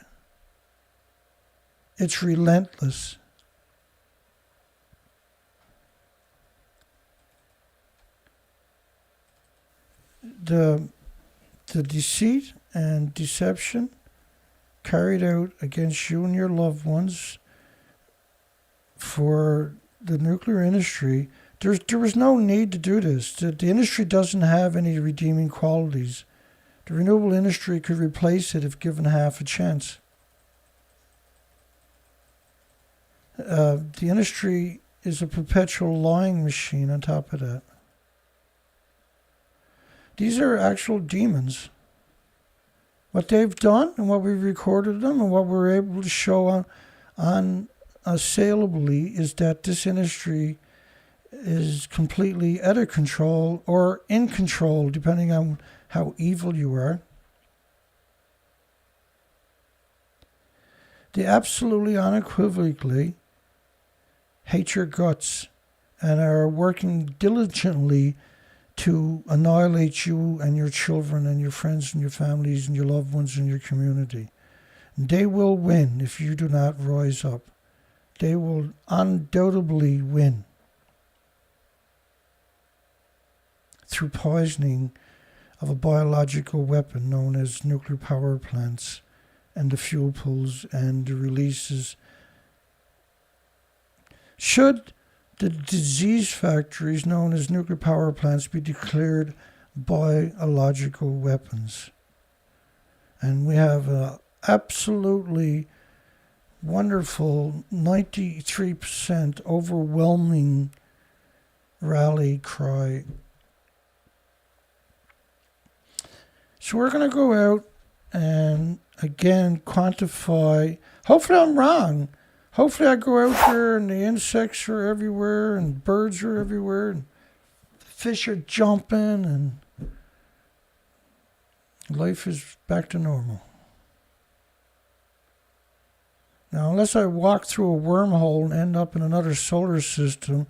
It's relentless. The deceit and deception carried out against you and your loved ones for the nuclear industry, there was no need to do this. The industry doesn't have any redeeming qualities. The renewable industry could replace it if given half a chance. The industry is a perpetual lying machine on top of that. These are actual demons. What they've done and what we recorded them and what we're able to show on assailably is that this industry is completely out of control or in control, depending on how evil you are. They absolutely unequivocally hate your guts and are working diligently to annihilate you and your children and your friends and your families and your loved ones and your community. And they will win if you do not rise up. They will undoubtedly win through poisoning of a biological weapon known as nuclear power plants and the fuel pools and the releases. Should the disease factories known as nuclear power plants be declared biological weapons? And we have an absolutely wonderful 93% overwhelming rally cry. So we're going to go out and again quantify. Hopefully I'm wrong. Hopefully I go out there and the insects are everywhere and birds are everywhere and the fish are jumping and life is back to normal. Now, unless I walk through a wormhole and end up in another solar system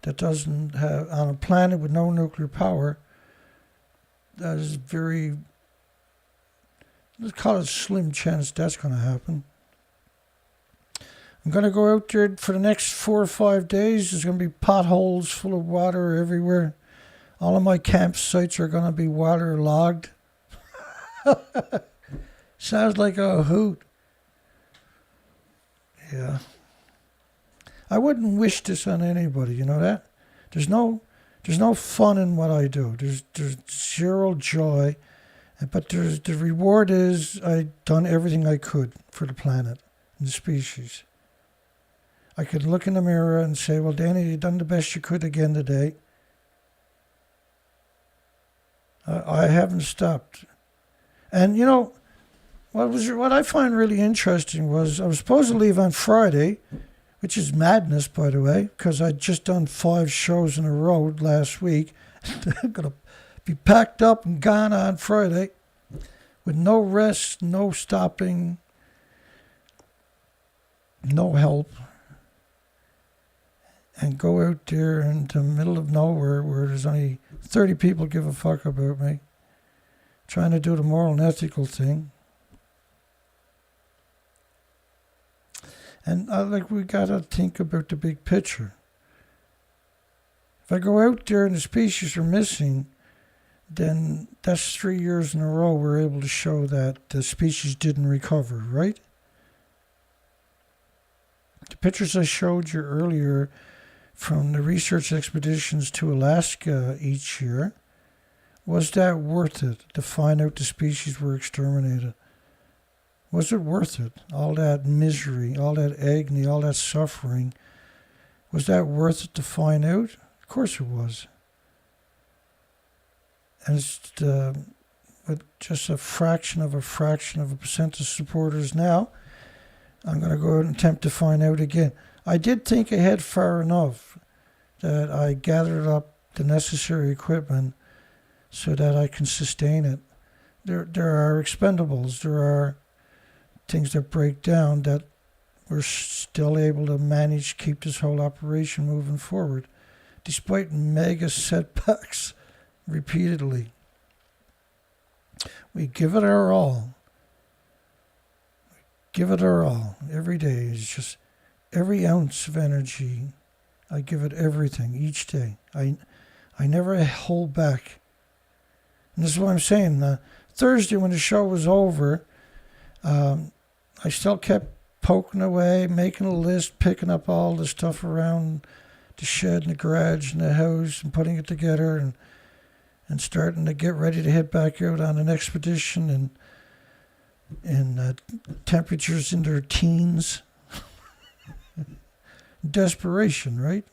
that doesn't have, on a planet with no nuclear power, that is very, let's call it slim chance that's going to happen. I'm going to go out there for the next 4 or 5 days. There's going to be potholes full of water everywhere. All of my campsites are going to be waterlogged. Sounds like a hoot. Yeah. I wouldn't wish this on anybody, you know that? There's no fun in what I do. There's zero joy. But the reward is I've done everything I could for the planet and the species. I could look in the mirror and say, well, Danny, you've done the best you could again today. I haven't stopped. And, you know, what I find really interesting was I was supposed to leave on Friday, which is madness, by the way, because I'd just done 5 shows in a row last week. I'm going to be packed up and gone on Friday with no rest, no stopping, no help. and go out there in the middle of nowhere where there's only 30 people give a fuck about me, trying to do the moral and ethical thing. And we gotta think about the big picture. If I go out there and the species are missing, then that's 3 years in a row we're able to show that the species didn't recover, right? The pictures I showed you earlier from the research expeditions to Alaska each year, was that worth it to find out the species were exterminated? Was it worth it? All that misery, all that agony, all that suffering, was that worth it to find out? Of course it was. And it's with just a fraction of a percent of supporters now, I'm going to go out and attempt to find out again. I did think ahead far enough that I gathered up the necessary equipment so that I can sustain it. There are expendables. There are things that break down that we're still able to manage to keep this whole operation moving forward, despite mega setbacks repeatedly. We give it our all. Give it our all. Every day is just every ounce of energy. I give it everything each day. I never hold back. And this is what I'm saying. Thursday when the show was over, I still kept poking away, making a list, picking up all the stuff around the shed and the garage and the house and putting it together and starting to get ready to head back out on an expedition and temperatures in their teens. Desperation, right?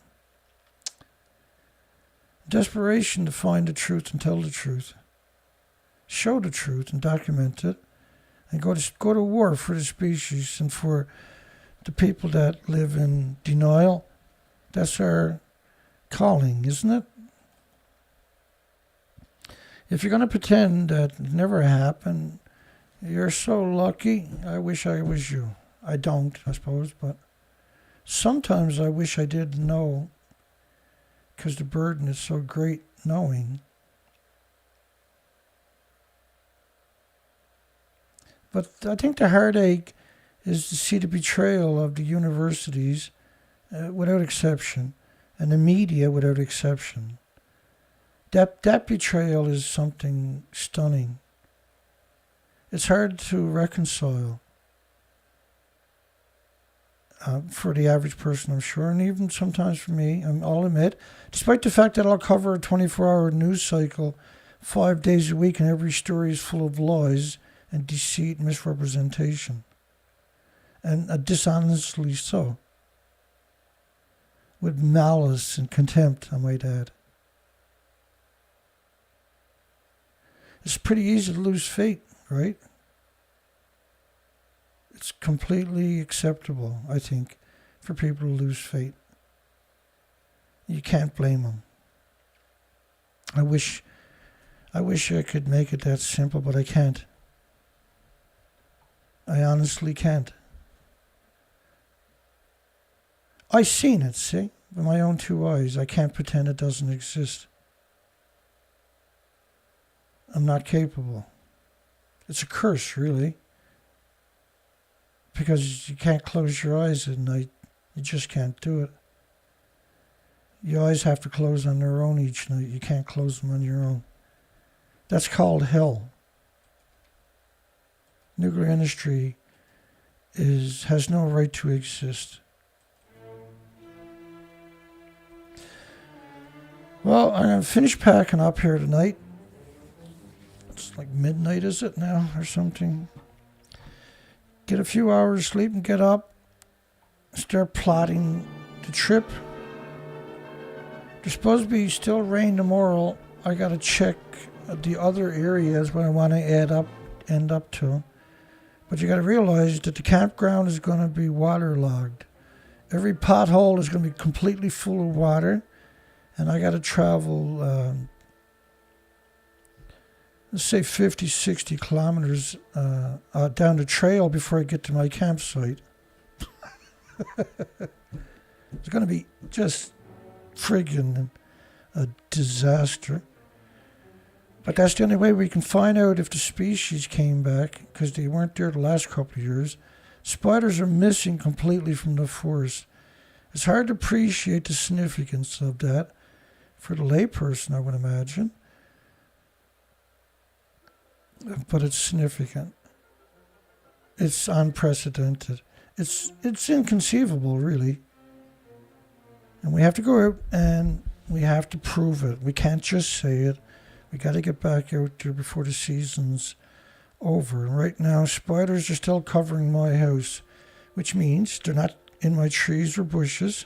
Desperation to find the truth and tell the truth. Show the truth and document it. And go to war for the species and for the people that live in denial. That's our calling, isn't it? If you're going to pretend that it never happened, you're so lucky. I wish I was you. I don't, I suppose, but sometimes I wish I did know, because the burden is so great knowing. But I think the heartache is to see the betrayal of the universities without exception, and the media without exception. That betrayal is something stunning. It's hard to reconcile for the average person, I'm sure, and even sometimes for me, I'll admit, despite the fact that I'll cover a 24-hour news cycle 5 days a week and every story is full of lies and deceit and misrepresentation, and dishonestly so, with malice and contempt, I might add. It's pretty easy to lose faith, right? It's completely acceptable, I think, for people to lose faith. You can't blame them. I wish I could make it that simple, but I can't. I honestly can't. I seen it, see, with my own two eyes. I can't pretend it doesn't exist. I'm not capable. It's a curse, really. Because you can't close your eyes at night. You just can't do it. Your eyes have to close on their own each night. You can't close them on your own. That's called hell. Nuclear industry has no right to exist. Well, I'm going to finish packing up here tonight. It's like midnight, is it now, or something? Get a few hours sleep and get up. Start plotting the trip. There's supposed to be still rain tomorrow. I got to check the other areas where I want to end up to. But you got to realize that the campground is going to be waterlogged. Every pothole is going to be completely full of water. And I got to travel, let's say 50, 60 kilometers down the trail before I get to my campsite. It's going to be just friggin' a disaster. But that's the only way we can find out if the species came back, because they weren't there the last couple of years. Spiders are missing completely from the forest. It's hard to appreciate the significance of that for the layperson, I would imagine. But it's significant. It's unprecedented. It's inconceivable, really. And we have to go out and we have to prove it. We can't just say it. We got to get back out there before the season's over. And right now, spiders are still covering my house, which means they're not in my trees or bushes.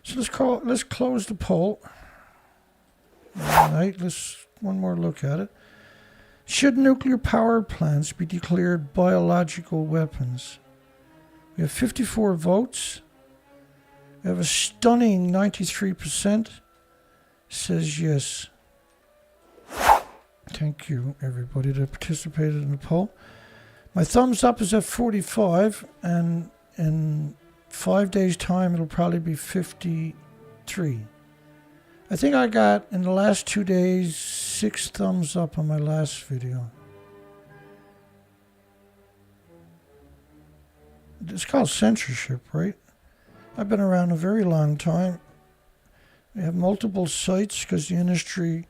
So let's close the poll. All right, let's one more look at it. Should nuclear power plants be declared biological weapons? We have 54 votes. We have a stunning 93% says yes. Thank you, everybody that participated in the poll. My thumbs up is at 45, and in 5 days' time, it'll probably be 53. I think I got, in the last 2 days, 6 thumbs up on my last video. It's called censorship, right? I've been around a very long time. We have multiple sites because the industry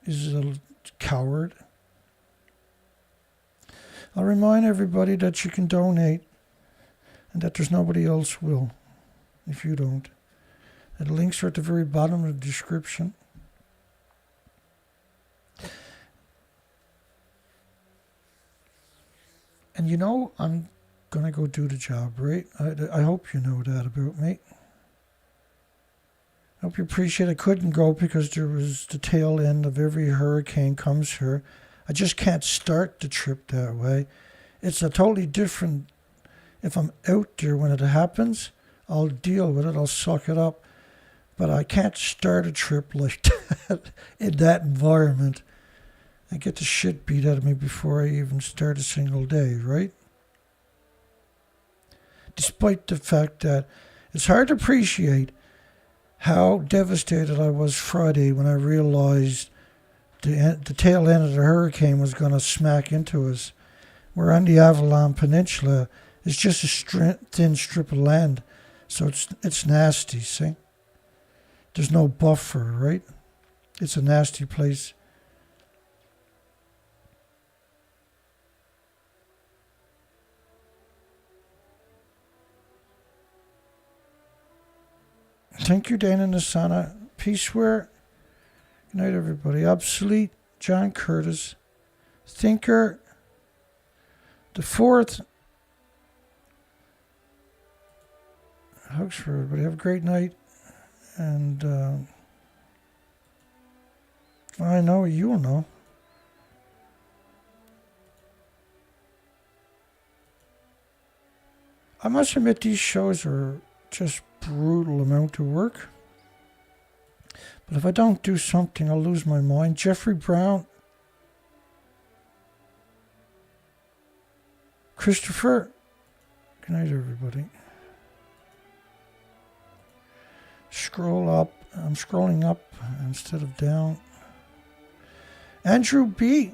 is a coward. I'll remind everybody that you can donate and that there's nobody else will if you don't. And the links are at the very bottom of the description. And you know, I'm going to go do the job, right? I hope you know that about me. I hope you appreciate I couldn't go because there was the tail end of every hurricane comes here. I just can't start the trip that way. It's a totally different, if I'm out there when it happens, I'll deal with it, I'll suck it up. But I can't start a trip like that in that environment. I get the shit beat out of me before I even start a single day, right? Despite the fact that it's hard to appreciate how devastated I was Friday when I realized the tail end of the hurricane was going to smack into us. We're on the Avalon Peninsula. It's just a thin strip of land, so it's nasty, see? There's no buffer, right? It's a nasty place. Thank you, Dana Nasana. Peaceware. Good night, everybody. Obsolete. John Curtis. Thinker. The fourth. Hugs for everybody. Have a great night. And I know you'll know. I must admit these shows are just brutal amount of work. But if I don't do something, I'll lose my mind. Jeffrey Brown. Christopher. Good night, everybody. Scroll up. I'm scrolling up instead of down. Andrew B.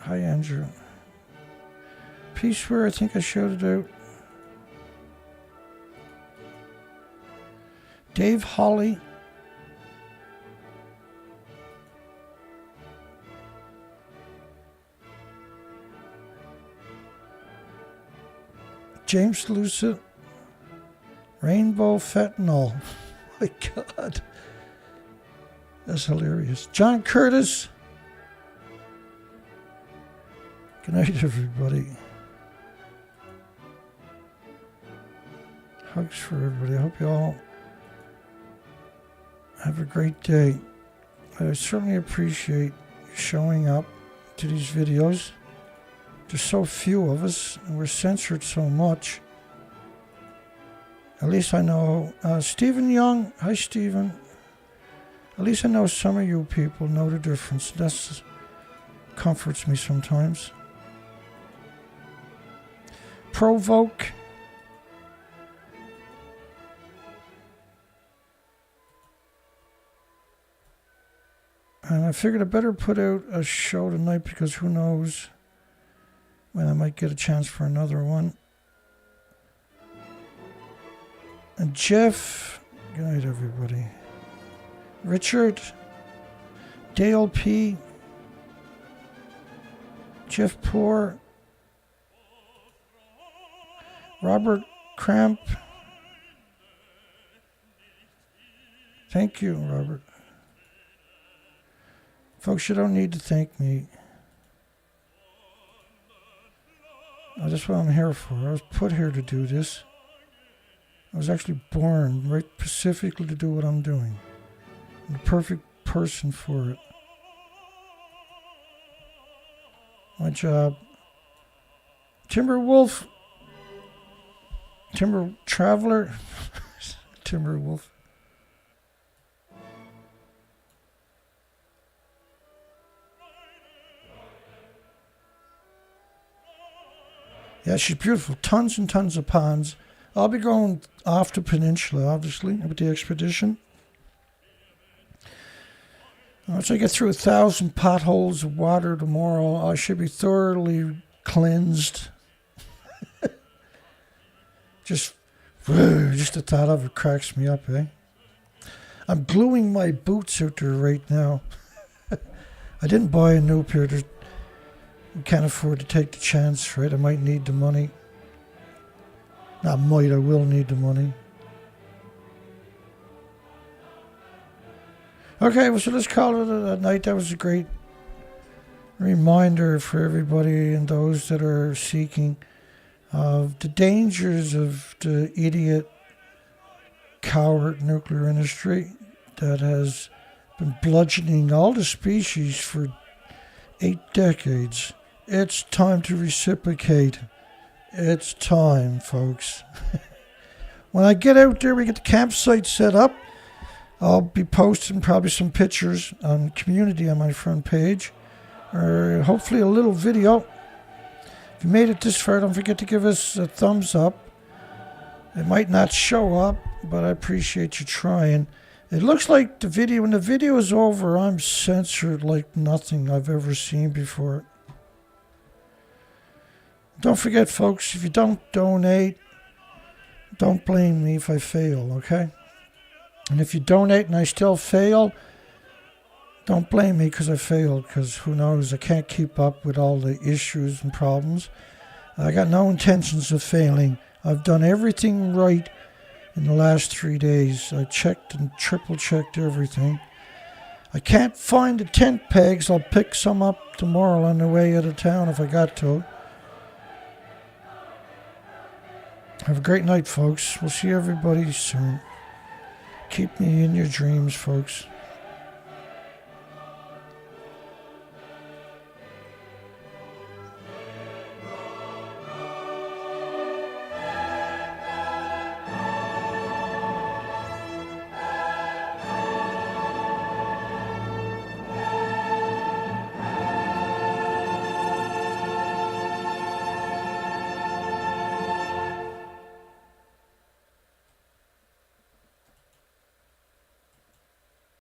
Hi, Andrew. Peaceware, I think I showed it out. Dave Holly. James Lucid. Rainbow Fentanyl. My God. That's hilarious. John Curtis. Good night, everybody. Hugs for everybody. I hope you all have a great day. I certainly appreciate you showing up to these videos. There's so few of us, and we're censored so much. At least I know. Stephen Young. Hi, Stephen. At least I know some of you people know the difference. comforts me sometimes. Provoke. And I figured I better put out a show tonight because who knows when I might get a chance for another one. And Jeff, good night everybody. Richard, Dale P, Jeff Poor, Robert Cramp. Thank you, Robert. Folks, you don't need to thank me. That's what I'm here for. I was put here to do this. I was actually born right specifically to do what I'm doing. I'm the perfect person for it. My job. Timber Wolf. Timber Traveler. Timber Wolf. Yeah, she's beautiful. Tons and tons of ponds. I'll be going off the peninsula, obviously, with the expedition. Once I get through 1,000 potholes of water tomorrow, I should be thoroughly cleansed. Just the thought of it cracks me up, eh? I'm gluing my boots out there right now. I didn't buy a new pair. I can't afford to take the chance, right? I might need the money. Not might, I will need the money. Okay, well, so let's call it a night. That was a great reminder for everybody and those that are seeking of the dangers of the idiot, coward nuclear industry that has been bludgeoning all the species for 8 decades. It's time to reciprocate. It's time, folks. When I get out there, we get the campsite set up. I'll be posting probably some pictures on community on my front page, or hopefully a little video. If you made it this far, don't forget to give us a thumbs up. It might not show up, but I appreciate you trying. It looks like the video, when the video is over, I'm censored like nothing I've ever seen before. Don't forget, folks, if you don't donate, don't blame me if I fail, okay? And if you donate and I still fail, don't blame me because I failed, because who knows, I can't keep up with all the issues and problems. I got no intentions of failing. I've done everything right in the last 3 days. I checked and triple-checked everything. I can't find the tent pegs. I'll pick some up tomorrow on the way out of town if I got to. Have a great night, folks. We'll see everybody soon. Keep me in your dreams, folks.